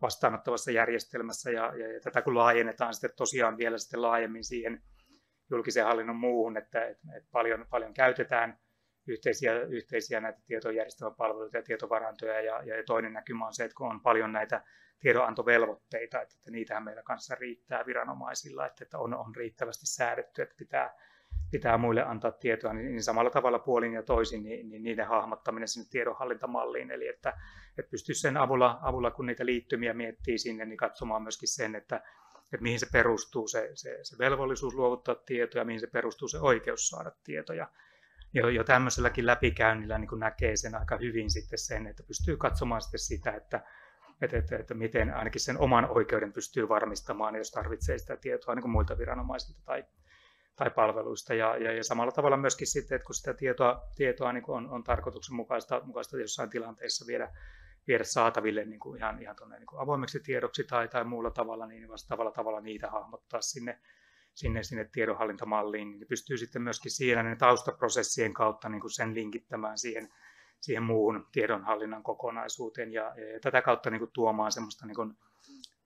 vastaanottavassa järjestelmässä ja tätä kun laajennetaan sitten tosiaan vielä sitten laajemmin siihen julkisen hallinnon muuhun, että paljon käytetään yhteisiä näitä tietojärjestelmäpalveluita ja tietovarantoja ja toinen näkymä on se, että kun on paljon näitä tiedonantovelvoitteita, että niitähän meillä kanssa riittää viranomaisilla, että on riittävästi säädetty, että pitää muille antaa tietoa, niin samalla tavalla puolin ja toisin niin niiden hahmottaminen sinne tiedonhallintamalliin, eli että pystyisi sen avulla, kun niitä liittymiä miettii sinne, niin katsomaan myöskin sen, että mihin se perustuu se velvollisuus luovuttaa tietoja, mihin se perustuu se oikeus saada tietoja. Jo tämmöiselläkin läpikäynnillä niin näkee sen aika hyvin sitten sen, että pystyy katsomaan sitten sitä, että miten ainakin sen oman oikeuden pystyy varmistamaan, jos tarvitsee sitä tietoa niin kuin muilta viranomaisilta tai palveluista. Ja samalla tavalla myöskin sitten, että kun sitä tietoa niin kuin on tarkoituksenmukaista jossain tilanteessa viedä saataville niin kuin ihan tuonne niin kuin avoimeksi tiedoksi tai muulla tavalla, niin vastaavalla tavalla niitä hahmottaa sinne tiedonhallintamalliin, niin pystyy sitten myöskin siinä ne taustaprosessien kautta niin kuin sen linkittämään siihen muuhun tiedonhallinnan kokonaisuuteen ja tätä kautta niin kuin tuomaan semmoista, niin kuin,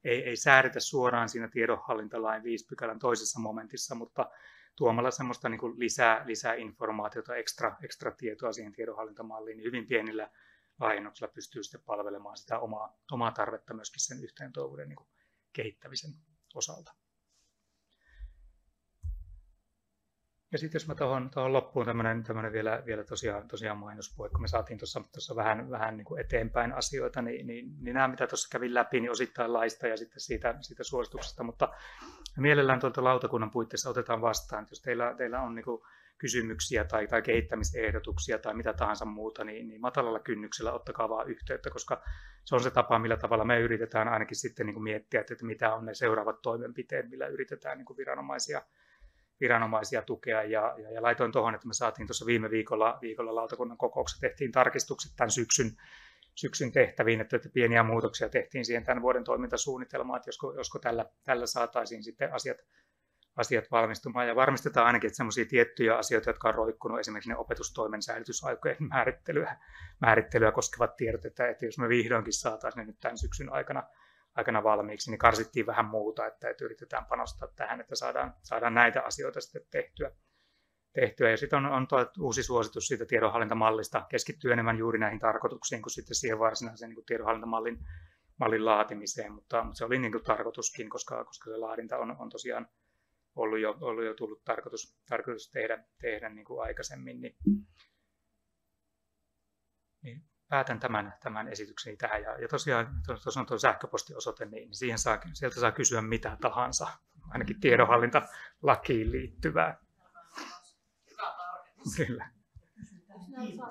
ei säädetä suoraan siinä tiedonhallintalain 5 pykälän toisessa momentissa, mutta tuomalla semmoista niin kuin lisää informaatiota, ekstra tietoa siihen tiedonhallintamalliin niin hyvin pienillä laajennuksella pystyy sitten palvelemaan sitä omaa tarvetta myöskin sen yhteentoivuuden niin kuin kehittämisen osalta. Ja sitten jos mä tuohon loppuun tämmöinen vielä tosiaan mainospuhe, kun me saatiin tuossa vähän niin kuin eteenpäin asioita, niin nämä mitä tuossa kävin läpi, niin osittain laista ja sitten siitä suosituksesta, mutta mielellään tuolta lautakunnan puitteissa otetaan vastaan, että jos teillä on niin kuin kysymyksiä tai kehittämisehdotuksia tai mitä tahansa muuta, niin matalalla kynnyksellä ottakaa vaan yhteyttä, koska se on se tapa, millä tavalla me yritetään ainakin sitten niin kuin miettiä, että mitä on ne seuraavat toimenpiteet, millä yritetään niin kuin viranomaisia tukea. Ja laitoin tuohon, että me saatiin tuossa viime viikolla lautakunnan kokouksessa, tehtiin tarkistukset tämän syksyn tehtäviin, että pieniä muutoksia tehtiin siihen tämän vuoden toimintasuunnitelmaan, että josko tällä saataisiin sitten asiat valmistumaan ja varmistetaan ainakin, että sellaisia tiettyjä asioita, jotka on roikkunut, esimerkiksi ne opetustoimen säilytysaikojen määrittelyä koskevat tiedot, että jos me vihdoinkin saataisiin ne nyt tämän syksyn aikana valmiiksi, niin karsittiin vähän muuta, että yritetään panostaa tähän, että saadaan näitä asioita sitten tehtyä. Ja sitten on uusi suositus siitä tiedonhallintamallista, keskittyy enemmän juuri näihin tarkoituksiin kuin sitten siihen varsinaiseen niin kuin tiedonhallintamallin laatimiseen, mutta se oli niin kuin tarkoituskin, koska se laadinta on tosiaan ollut jo tullut tarkoitus tehdä niin kuin aikaisemmin, niin päätän tämän esitykseni tähän. Ja tosiaan tuossa on tuo sähköpostiosoite, niin sieltä saa kysyä mitä tahansa, ainakin tiedonhallintalakiin liittyvää.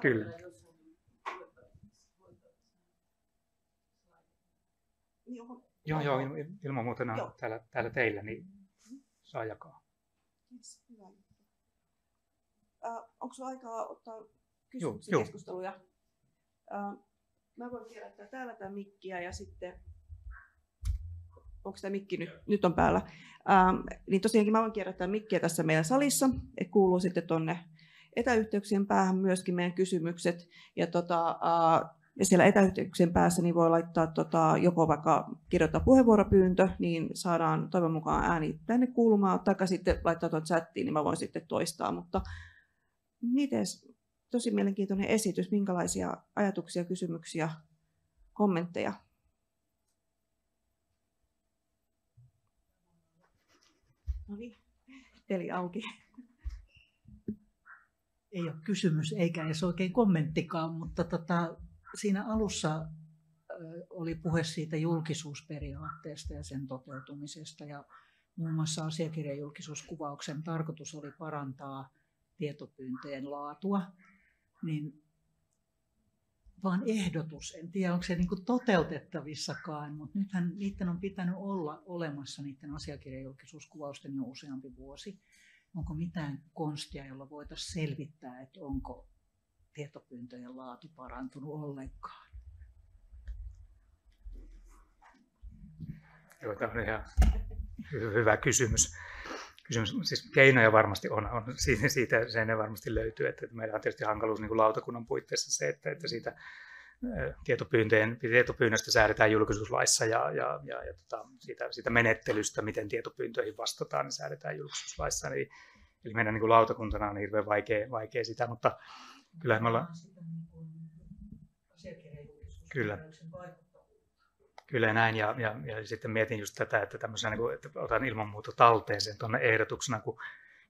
Kyllä. Joo, ilman muuta on täällä teillä, niin saa jakaa. Yes, hyvä. Onko sinulla aikaa ottaa kysymyksiä ja keskusteluja? Mä voin kierrättää täällä tämä mikkiä ja sitten, onko tämä mikki nyt on päällä, niin tosiaankin mä voin kierrättää mikkiä tässä meidän salissa, että kuuluu sitten tuonne etäyhteyksien päähän myöskin meidän kysymykset ja siellä etäyhteyksien päässä niin voi laittaa joko vaikka kirjoittaa puheenvuoropyyntö, niin saadaan toivon mukaan ääni tänne kuulumaan, tai sitten laittaa tuon chattiin, niin mä voin sitten toistaa, mutta mites? Tosi mielenkiintoinen esitys. Minkälaisia ajatuksia, kysymyksiä, kommentteja? No niin, eli auki. Ei ole kysymys eikä edes oikein kommenttikaan, mutta siinä alussa oli puhe siitä julkisuusperiaatteesta ja sen toteutumisesta. Ja muun muassa asiakirjajulkisuuskuvauksen tarkoitus oli parantaa tietopyyntöjen laatua. Niin vaan ehdotus, en tiedä onko se niin kuin toteutettavissakaan, mutta nythän niiden on pitänyt olla olemassa niiden asiakirjajulkisuuskuvausten jo useampi vuosi. Onko mitään konstia, jolla voitaisiin selvittää, että onko tietopyyntöjen laatu parantunut ollenkaan? Joo, tämä on ihan hyvä kysymys. Siis keinoja varmasti on siitä se ne varmasti löytyy, että meillä on tietysti hankaluus niin kuin lautakunnan puitteissa se, että siitä tietopyynnöstä säädetään julkisuuslaissa ja siitä menettelystä, miten tietopyyntöihin vastataan, niin säädetään julkisuuslaissa. Eli meidän niin kuin lautakuntana on hirveän vaikea sitä, mutta kyllä me ollaan... Kyllä näin, ja sitten mietin just tätä, että tämmöisenä, että otan ilman muuta talteen sen tuonne ehdotuksena, kun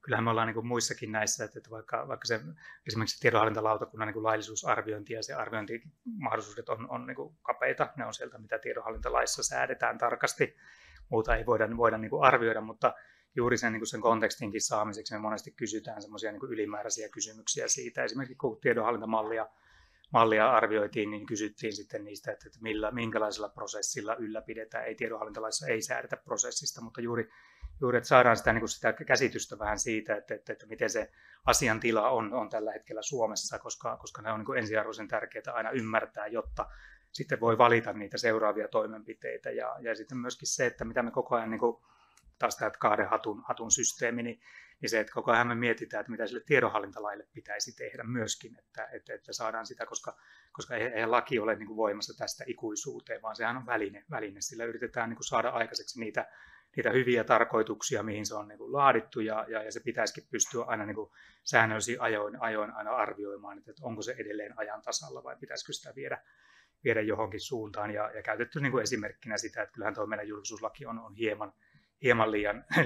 kyllähän me ollaan niin kuin muissakin näissä, että vaikka se esimerkiksi tiedonhallintalautakunnan niin kuin laillisuusarviointi ja se arviointimahdollisuudet on niin kuin kapeita, ne on sieltä, mitä tiedonhallintalaissa säädetään tarkasti, muuta ei voida niin kuin arvioida, mutta juuri sen kontekstinkin saamiseksi me monesti kysytään semmoisia niin kuin ylimääräisiä kysymyksiä siitä, esimerkiksi kun tiedonhallintamallia arvioitiin, niin kysyttiin sitten niistä, että minkälaisella prosessilla ylläpidetään. Ei tiedonhallintalaissa ei säädetä prosessista, mutta juuri että saadaan sitä käsitystä vähän siitä, että miten se asiantila on tällä hetkellä Suomessa, koska ne on niin ensiarvoisen tärkeää aina ymmärtää, jotta sitten voi valita niitä seuraavia toimenpiteitä. Ja sitten myöskin se, että mitä me koko ajan, niin kuin, taas tämä kahden hatun systeemi, niin se, että koko ajan me mietitään, että mitä sille tiedonhallintalaille pitäisi tehdä myöskin, että saadaan sitä, koska ei laki ole niin kuin voimassa tästä ikuisuuteen, vaan sehän on väline. Sillä yritetään niin kuin saada aikaiseksi niitä hyviä tarkoituksia, mihin se on niin kuin laadittu, ja se pitäisikin pystyä aina niin kuin säännöllisin ajoin aina arvioimaan, että onko se edelleen ajan tasalla vai pitäisikö sitä viedä johonkin suuntaan. Ja käytetty niin kuin esimerkkinä sitä, että kyllähän tuo meidän julkisuuslaki on hieman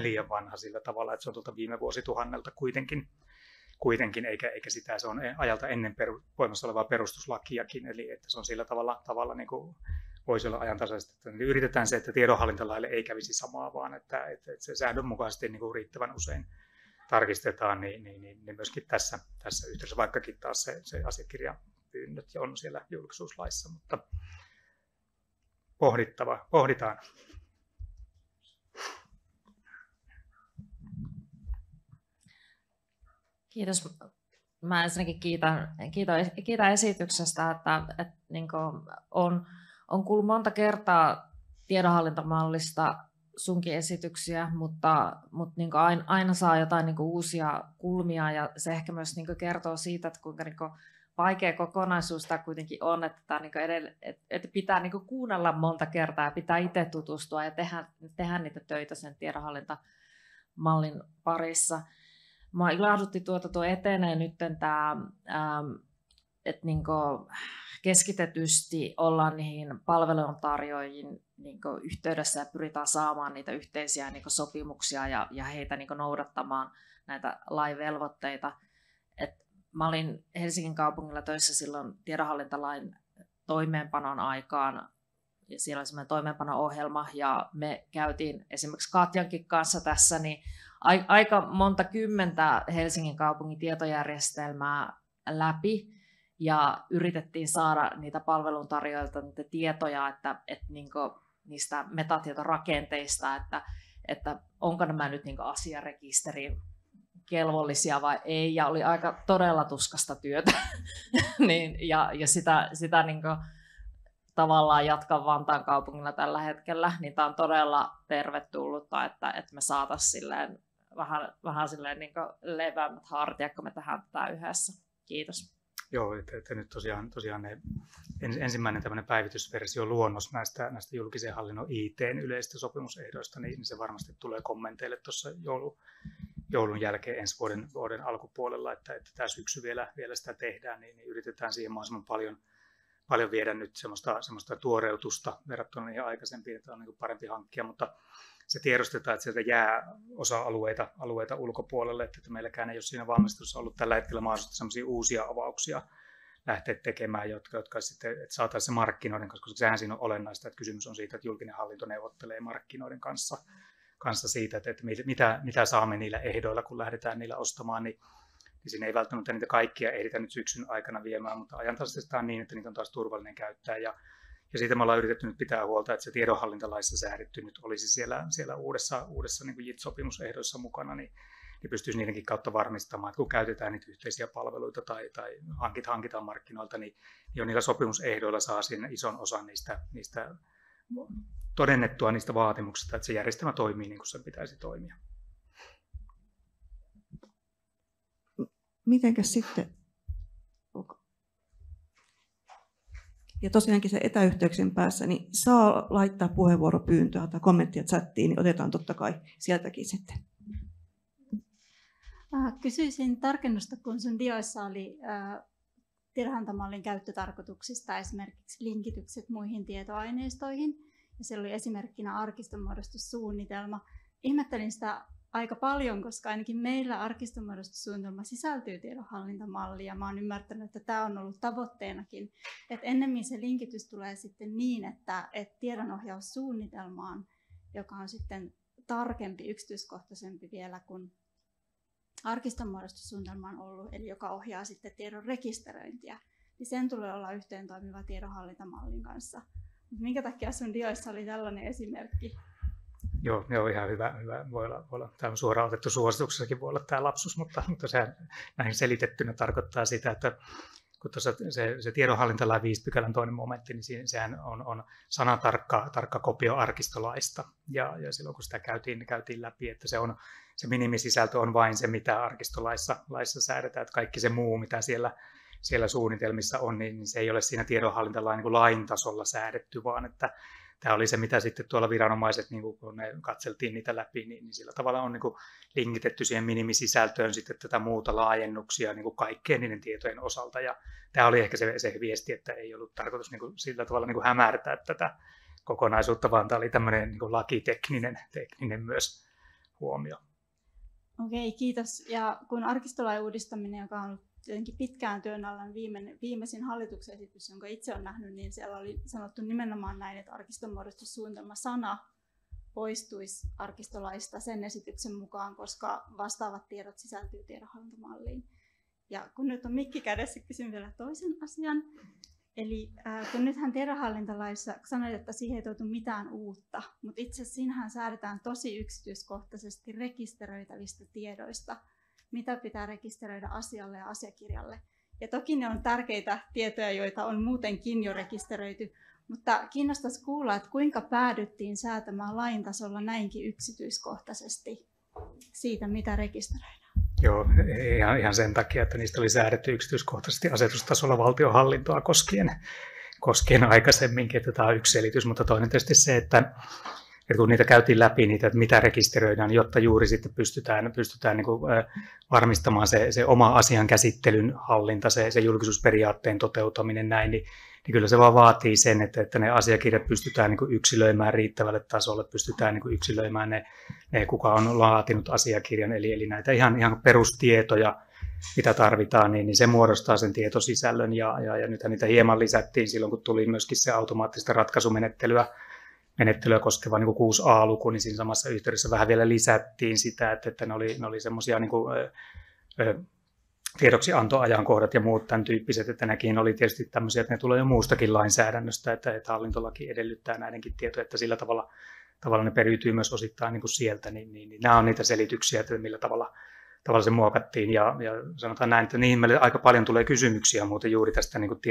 liian vanha sillä tavalla, että se on tuolta viime vuosituhannelta kuitenkin eikä sitä, se on ajalta ennen voimassa olevaa perustuslakiakin, eli että se on sillä tavalla niin kuin voisi olla ajantasaista. Yritetään se, että tiedonhallintalaille ei kävisi samaa, vaan että se säännönmukaisesti niin kuin riittävän usein tarkistetaan, niin myöskin tässä yhteydessä, vaikkakin taas se asiakirjapyynnöt on siellä julkisuuslaissa, mutta pohditaan. Kiitos. Mä ensinnäkin kiitän esityksestä, että niin on kuullut monta kertaa tiedonhallintamallista sunkin esityksiä, mutta niin aina saa jotain niin uusia kulmia, ja se ehkä myös niin kertoo siitä, että kuinka niin vaikea kokonaisuus tämä kuitenkin on, että, tämä niin että pitää niin kuunnella monta kertaa ja pitää itse tutustua ja tehdä niitä töitä sen tiedonhallintamallin parissa. Mua ilahdutti tuo etenee nyt tämä, että niin keskitetysti ollaan niihin palveluntarjoajiin niin yhteydessä ja pyritään saamaan niitä yhteisiä niin sopimuksia ja heitä niin noudattamaan näitä lainvelvoitteita. Mä olin Helsingin kaupungilla töissä silloin tiedonhallintalain toimeenpanon aikaan, ja siellä oli semmoinen toimeenpano-ohjelma, ja me käytiin esimerkiksi Katjankin kanssa tässä, niin aika monta kymmentä Helsingin kaupungin tietojärjestelmää läpi, ja yritettiin saada niitä palveluntarjoajilta niitä tietoja, että niistä metatietorakenteista, että onko nämä nyt asiarekisterin kelvollisia vai ei, ja oli aika todella tuskasta työtä. ja sitä tavallaan jatkan Vantaan kaupungilla tällä hetkellä, niin tämä on todella tervetullutta, että me saataisiin silleen vähän silleen leveämmät hartiat, kun me tehdään tätä yhdessä. Kiitos. Joo, että nyt tosiaan ne ensimmäinen tämmöinen päivitysversio luonnos näistä julkisen hallinnon IT:n yleisistä sopimusehdoista, niin se varmasti tulee kommenteille tuossa joulun jälkeen ensi vuoden alkupuolella, että tämä syksy vielä sitä tehdään, niin yritetään siihen mahdollisimman paljon viedä nyt semmoista tuoreutusta verrattuna niihin aikaisempiin, että on niin parempi hankkia, mutta se tiedostetaan, että sieltä jää osa alueita ulkopuolelle, että meilläkään ei ole siinä valmistelussa ollut tällä hetkellä mahdollista semmoisia uusia avauksia lähteä tekemään, jotka sitten, että saataisiin se markkinoiden kanssa, koska sehän siinä on olennaista, että kysymys on siitä, että julkinen hallinto neuvottelee markkinoiden kanssa siitä, että mitä saamme niillä ehdoilla, kun lähdetään niillä ostamaan, niin siinä ei välttämättä niitä kaikkia ehditä nyt syksyn aikana viemään, mutta ajantasaistaan niin, että niitä on taas turvallinen käyttää. Ja siitä me ollaan yritetty nyt pitää huolta, että se tiedonhallintalaissa säädetty nyt olisi siellä uudessa niin kuin JIT-sopimusehdoissa mukana, niin pystyisi niidenkin kautta varmistamaan, että kun käytetään niitä yhteisiä palveluita tai hankitaan markkinoilta, niin jo niillä sopimusehdoilla saa siinä ison osan niistä todennettua niistä vaatimuksista, että se järjestelmä toimii niin kuin sen pitäisi toimia. Mitenkäs sitten, ja tosiaankin se etäyhteyksien päässä, niin saa laittaa puheenvuoropyyntöä tai kommenttia chattiin, niin otetaan totta kai sieltäkin sitten. Kysyisin tarkennusta, kun sun dioissa oli tiedonhallintamallin käyttötarkoituksista esimerkiksi linkitykset muihin tietoaineistoihin, ja siellä oli esimerkkinä arkistonmuodostussuunnitelma. Ihmettelin sitä aika paljon, koska ainakin meillä arkistonmuodostussuunnitelma sisältyy tiedonhallintamalliin, ja mä oon ymmärtänyt, että tämä on ollut tavoitteenakin. Että ennemmin se linkitys tulee sitten niin, että tiedonohjaussuunnitelmaan, joka on sitten tarkempi, yksityiskohtaisempi vielä kuin arkistonmuodostussuunnitelma on ollut, eli joka ohjaa sitten tiedon rekisteröintiä, niin sen tulee olla yhteen toimiva tiedonhallintamallin kanssa. Mutta minkä takia sun dioissa oli tällainen esimerkki? Joo, ihan hyvä. Voi olla tämä suoraan otettu suosituksessakin voi olla tämä lapsus, mutta se näin selitettynä tarkoittaa sitä, että kun tuossa se tiedonhallintalain 5 pykälän toinen momentti, niin sehän on sanatarkka kopio arkistolaista. Ja silloin kun sitä käytiin läpi, että se minimisisältö on vain se, mitä arkistolaissa säädetään, että kaikki se muu, mitä siellä suunnitelmissa on, niin se ei ole siinä tiedonhallintalain niin kuin lain tasolla säädetty, vaan että tämä oli se, mitä sitten tuolla viranomaiset, niin kun ne katseltiin niitä läpi, niin sillä tavalla on niin kuin linkitetty siihen minimisisältöön sitten tätä muuta laajennuksia niin kuin kaikkien niiden tietojen osalta. Ja tämä oli ehkä se viesti, että ei ollut tarkoitus niin kuin sillä tavalla niin kuin hämärtää tätä kokonaisuutta, vaan tämä oli tämmöinen niin kuin lakitekninen myös huomio. Okei, kiitos. Ja kun arkistolain uudistaminen, joka on ollut jotenkin pitkään työn alla, viimeisin hallituksen esitys, jonka itse olen nähnyt, niin siellä oli sanottu nimenomaan näin, että arkistonmuodostussuunnitelma-sana poistuisi arkistolaista sen esityksen mukaan, koska vastaavat tiedot sisältyy tiedonhallintamalliin. Ja kun nyt on mikki kädessä, kysyn vielä toisen asian. Eli kun nythän tiedonhallintalaissa sanoit, että siihen ei tuotu mitään uutta, mutta itse asiassa siinähän säädetään tosi yksityiskohtaisesti rekisteröitävistä tiedoista, mitä pitää rekisteröidä asialle ja asiakirjalle. Ja toki ne on tärkeitä tietoja, joita on muutenkin jo rekisteröity, mutta kiinnostaisi kuulla, että kuinka päädyttiin säätämään lain tasolla näinkin yksityiskohtaisesti siitä, mitä rekisteröidään. Joo, ihan sen takia, että niistä oli säädetty yksityiskohtaisesti asetustasolla valtionhallintoa koskien aikaisemminkin, että tämä on yksi selitys, mutta toinen tietysti se, että kun niitä käytiin läpi, niitä, että mitä rekisteröidään, jotta juuri sitten pystytään niin kuin varmistamaan se oma asian käsittelyn hallinta, se julkisuusperiaatteen toteutuminen näin, niin kyllä se vaan vaatii sen, että ne asiakirjat pystytään niin kuin yksilöimään riittävälle tasolle, pystytään niin kuin yksilöimään ne, kuka on laatinut asiakirjan, eli näitä ihan perustietoja, mitä tarvitaan, niin se muodostaa sen tietosisällön, ja nythän niitä hieman lisättiin silloin, kun tuli myöskin se automaattista ratkaisumenettelyä koskeva niin kuin 6a-luku, niin siinä samassa yhteydessä vähän vielä lisättiin sitä, että ne oli semmoisia niin kuin tiedoksiantoajankohdat ja muut tämän tyyppiset, että näkin oli tietysti tämmöisiä, että ne tulee jo muustakin lainsäädännöstä, että hallintolaki edellyttää näidenkin tietoja, että sillä tavalla ne periytyy myös osittain niin kuin sieltä, niin nämä on niitä selityksiä, että millä tavalla se muokattiin, ja sanotaan näin, että niihin meille aika paljon tulee kysymyksiä muuten juuri tästä niin kuin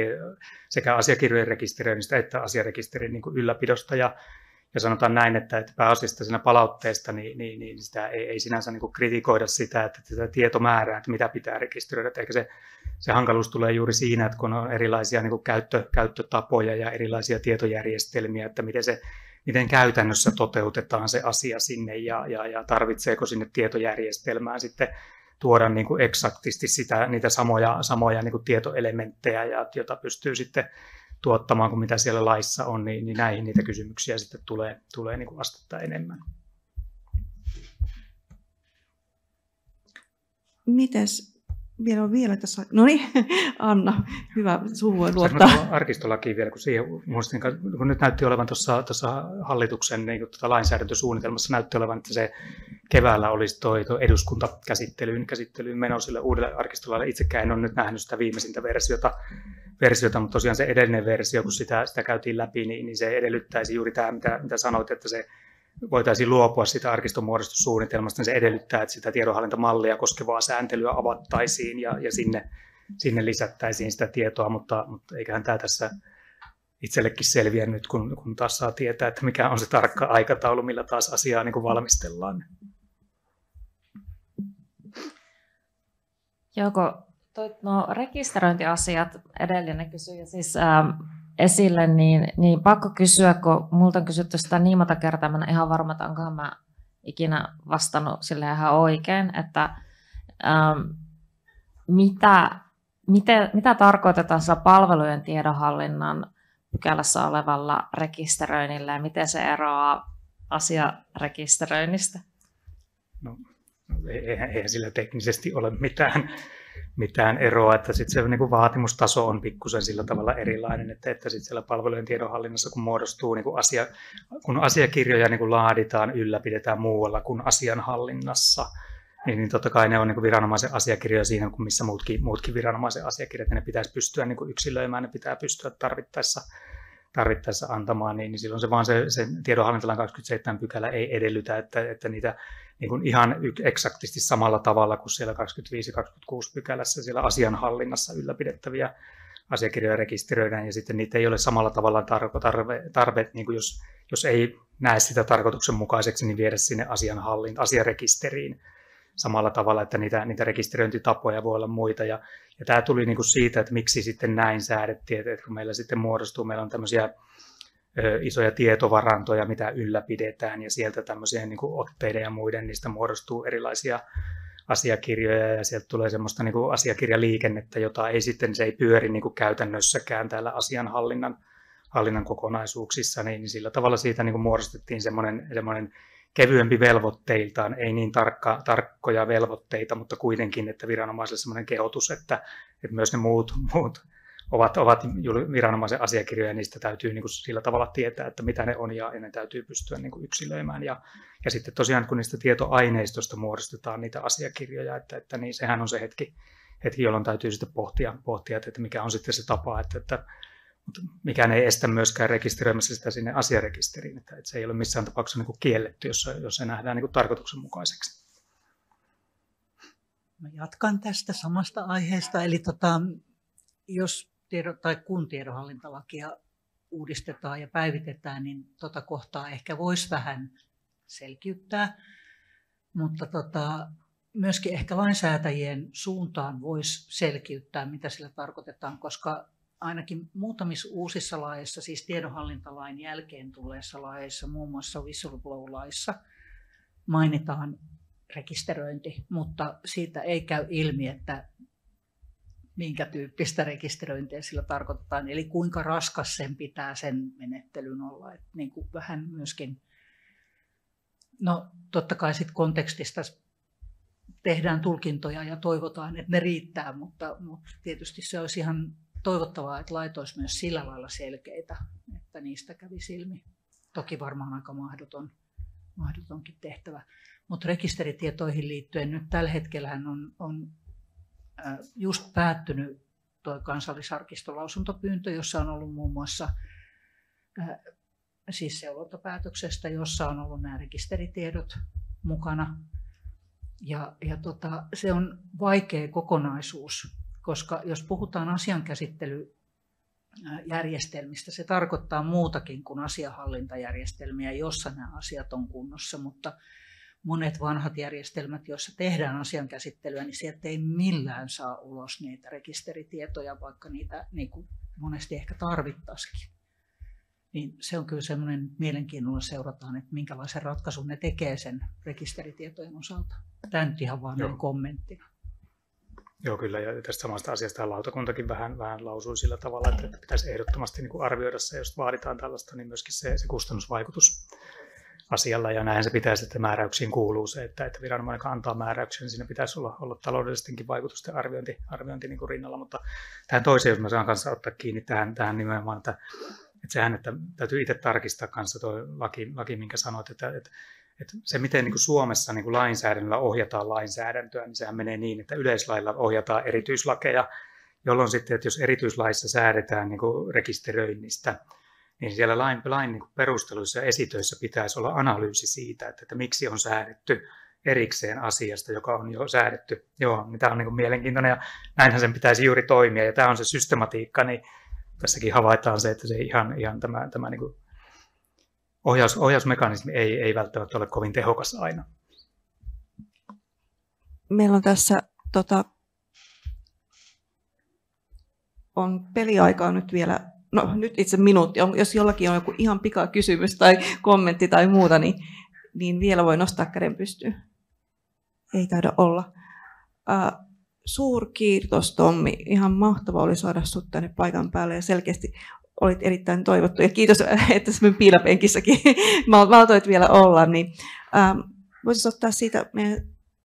sekä asiakirjojen rekisteröinnistä että asiarekisterin niin kuin ylläpidosta, ja sanotaan näin, että pääasiassa siinä palautteesta niin sitä ei sinänsä niin kuin kritikoida sitä, että tätä tietomäärää, että mitä pitää rekisteröidä. Eikä se hankaluus tulee juuri siinä, että kun on erilaisia niin kuin käyttötapoja ja erilaisia tietojärjestelmiä, että miten käytännössä toteutetaan se asia sinne ja tarvitseeko sinne tietojärjestelmään sitten tuoda niin kuin eksaktisti niitä samoja niin kuin tietoelementtejä, joita pystyy sitten tuottamaan kuin mitä siellä laissa on, niin näihin niitä kysymyksiä sitten tulee niin kuin astetta enemmän. Mites vielä tässä? No niin, Anna, hyvä, sun voi luottaa. Arkistolakiin vielä, kun siihen muistin, kun nyt näytti olevan tuossa hallituksen niin lainsäädäntösuunnitelmassa, näytti olevan, että se keväällä olisi tuo eduskuntakäsittelyyn meno sille uudelle arkistolaille. Itsekään en ole nyt nähnyt sitä viimeisintä versiota, mutta tosiaan se edellinen versio, kun sitä käytiin läpi, niin se edellyttäisi juuri tämä, mitä sanoit, että se voitaisiin luopua siitä arkistonmuodostussuunnitelmasta, niin se edellyttää, että sitä tiedonhallintamallia koskevaa sääntelyä avattaisiin ja sinne lisättäisiin sitä tietoa, mutta eiköhän tämä tässä itsellekin selviä nyt, kun taas saa tietää, että mikä on se tarkka aikataulu, millä taas asiaa niin kuin valmistellaan. Joko toit rekisteröintiasiat edellinen kysyjä siis esille, niin pakko kysyä, kun multa on kysytty sitä niin monta kertaa, mä en ihan varma, että onkohan mä ikinä vastannut sille ihan oikein, että mitä tarkoitetaan sillä palvelujen tiedonhallinnan pykälässä olevalla rekisteröinnillä ja miten se eroaa asiarekisteröinnistä? No, eihän sillä teknisesti ole mitään eroa, että sitten se niin kuin vaatimustaso on pikkusen sillä tavalla erilainen, että sitten siellä palvelujen tiedonhallinnassa, kun muodostuu niin kuin kun asiakirjoja niin kuin laaditaan, ylläpidetään muualla kuin asianhallinnassa, niin totta kai ne on niin kuin viranomaisen asiakirjoja siinä, kuin missä muutkin viranomaisen asiakirjat, ne pitäisi pystyä niin kuin yksilöimään, ne pitää pystyä tarvittaessa antamaan, niin silloin se vaan se tiedonhallintalain 27 pykälä ei edellytä, että niitä niin kuin ihan eksaktisti samalla tavalla kuin siellä 25-26 pykälässä siellä asianhallinnassa ylläpidettäviä asiakirjoja rekisteröidään, ja sitten niitä ei ole samalla tavalla tarve niin kuin jos ei näe sitä tarkoituksenmukaiseksi, niin viedä sinne asiarekisteriin samalla tavalla, että niitä rekisteröintitapoja voi olla muita. Ja tämä tuli niin kuin siitä, että miksi sitten näin säädettiin, että kun meillä sitten muodostuu, meillä on tämmöisiä isoja tietovarantoja, mitä ylläpidetään, ja sieltä tämmöisiä niin kuin otteiden ja muiden, niistä muodostuu erilaisia asiakirjoja, ja sieltä tulee semmoista niin kuin asiakirjaliikennettä, jota ei sitten, se ei pyöri niin kuin käytännössäkään täällä asianhallinnan kokonaisuuksissa, niin sillä tavalla siitä niin kuin muodostettiin semmoinen kevyempi velvoitteiltaan, ei niin tarkkoja velvoitteita, mutta kuitenkin, että viranomaisille semmoinen kehotus, että myös ne muut ovat viranomaisen asiakirjoja, ja niistä täytyy niin kuin sillä tavalla tietää, että mitä ne on, ja ne täytyy pystyä niin kuin yksilöimään. Ja sitten tosiaan, kun niistä tietoaineistosta muodostetaan niitä asiakirjoja, että niin sehän on se hetki, jolloin täytyy sitten pohtia että mikä on sitten se tapa, että mutta mikään ei estä myöskään rekisteröimässä sitä sinne asiarekisteriin, että se ei ole missään tapauksessa niin kuin kielletty, jos se nähdään niin kuin tarkoituksenmukaiseksi. Mä jatkan tästä samasta aiheesta, eli jos kun tiedonhallintalakia uudistetaan ja päivitetään, niin kohtaa ehkä voisi vähän selkiyttää, mutta myöskin ehkä lainsäätäjien suuntaan voisi selkiyttää, mitä sillä tarkoitetaan, koska ainakin muutamissa uusissa laeissa, siis tiedonhallintalain jälkeen tulleissa laeissa, muun muassa whistleblower-laissa, mainitaan rekisteröinti, mutta siitä ei käy ilmi, että minkä tyyppistä rekisteröintiä sillä tarkoitetaan, eli kuinka raskas sen pitää sen menettelyn olla. Että niin kuin vähän myöskin, no totta kai sit kontekstista tehdään tulkintoja ja toivotaan, että ne riittää, mutta tietysti se olisi ihan toivottavaa, että lait olisi myös sillä lailla selkeitä, että niistä kävisi ilmi. Toki varmaan aika mahdotonkin tehtävä. Mutta rekisteritietoihin liittyen nyt tällä hetkellähän on just päättynyt tuo Kansallisarkistolausuntopyyntö, jossa on ollut muun muassa siis seulontapäätöksestä, jossa on ollut nämä rekisteritiedot mukana. Ja se on vaikea kokonaisuus, koska jos puhutaan asiankäsittelyjärjestelmistä, se tarkoittaa muutakin kuin asianhallintajärjestelmiä, jossa nämä asiat on kunnossa, mutta monet vanhat järjestelmät, joissa tehdään asiankäsittelyä, niin sieltä ei millään saa ulos niitä rekisteritietoja, vaikka niitä niin kuin monesti ehkä tarvittaisikin. Niin se on kyllä semmoinen mielenkiinnolla seurataan, että minkälaisen ratkaisun ne tekee sen rekisteritietojen osalta. Tämä nyt ihan vaan kommenttina. Joo, kyllä, ja tästä samasta asiasta lautakuntakin vähän lausui sillä tavalla, että pitäisi ehdottomasti niin kuin arvioida se, jos vaaditaan tällaista, niin myöskin se kustannusvaikutus asialla, ja näin se pitäisi, että määräyksiin kuuluu se, että viranomainen antaa määräyksiä, niin siinä pitäisi olla taloudellistenkin vaikutusten arviointi niin kuin rinnalla, mutta tähän toiseen, jos mä saan kanssa ottaa kiinni tähän nimenomaan, että sehän, että täytyy itse tarkistaa kanssa tuo laki, minkä sanoit, että se, miten niin kuin Suomessa niin kuin lainsäädännöllä ohjataan lainsäädäntöä, niin sehän menee niin, että yleislailla ohjataan erityislakeja, jolloin sitten, että jos erityislaissa säädetään niin kuin rekisteröinnistä, niin siellä lain niin kuin perusteluissa ja esitöissä pitäisi olla analyysi siitä, että miksi on säädetty erikseen asiasta, joka on jo säädetty. Joo, niin tämä on niin kuin mielenkiintoinen, ja näinhän sen pitäisi juuri toimia, ja tämä on se systematiikka, niin tässäkin havaitaan se, että se ihan tämä niin kuin ohjausmekanismi ei välttämättä ole kovin tehokas aina. Meillä on tässä on peliaikaa nyt vielä, no nyt itse minuutti. Jos jollakin on joku ihan pikakysymys tai kommentti tai muuta, niin vielä voi nostaa käden pystyyn. Ei taida olla. Suurkiitos Tommi. Ihan mahtavaa oli saada sut tänne paikan päälle ja selkeästi olit erittäin toivottu. Ja kiitos, että sinun piilapenkissäkin maltoit vielä olla. Niin, voisi ottaa siitä meidän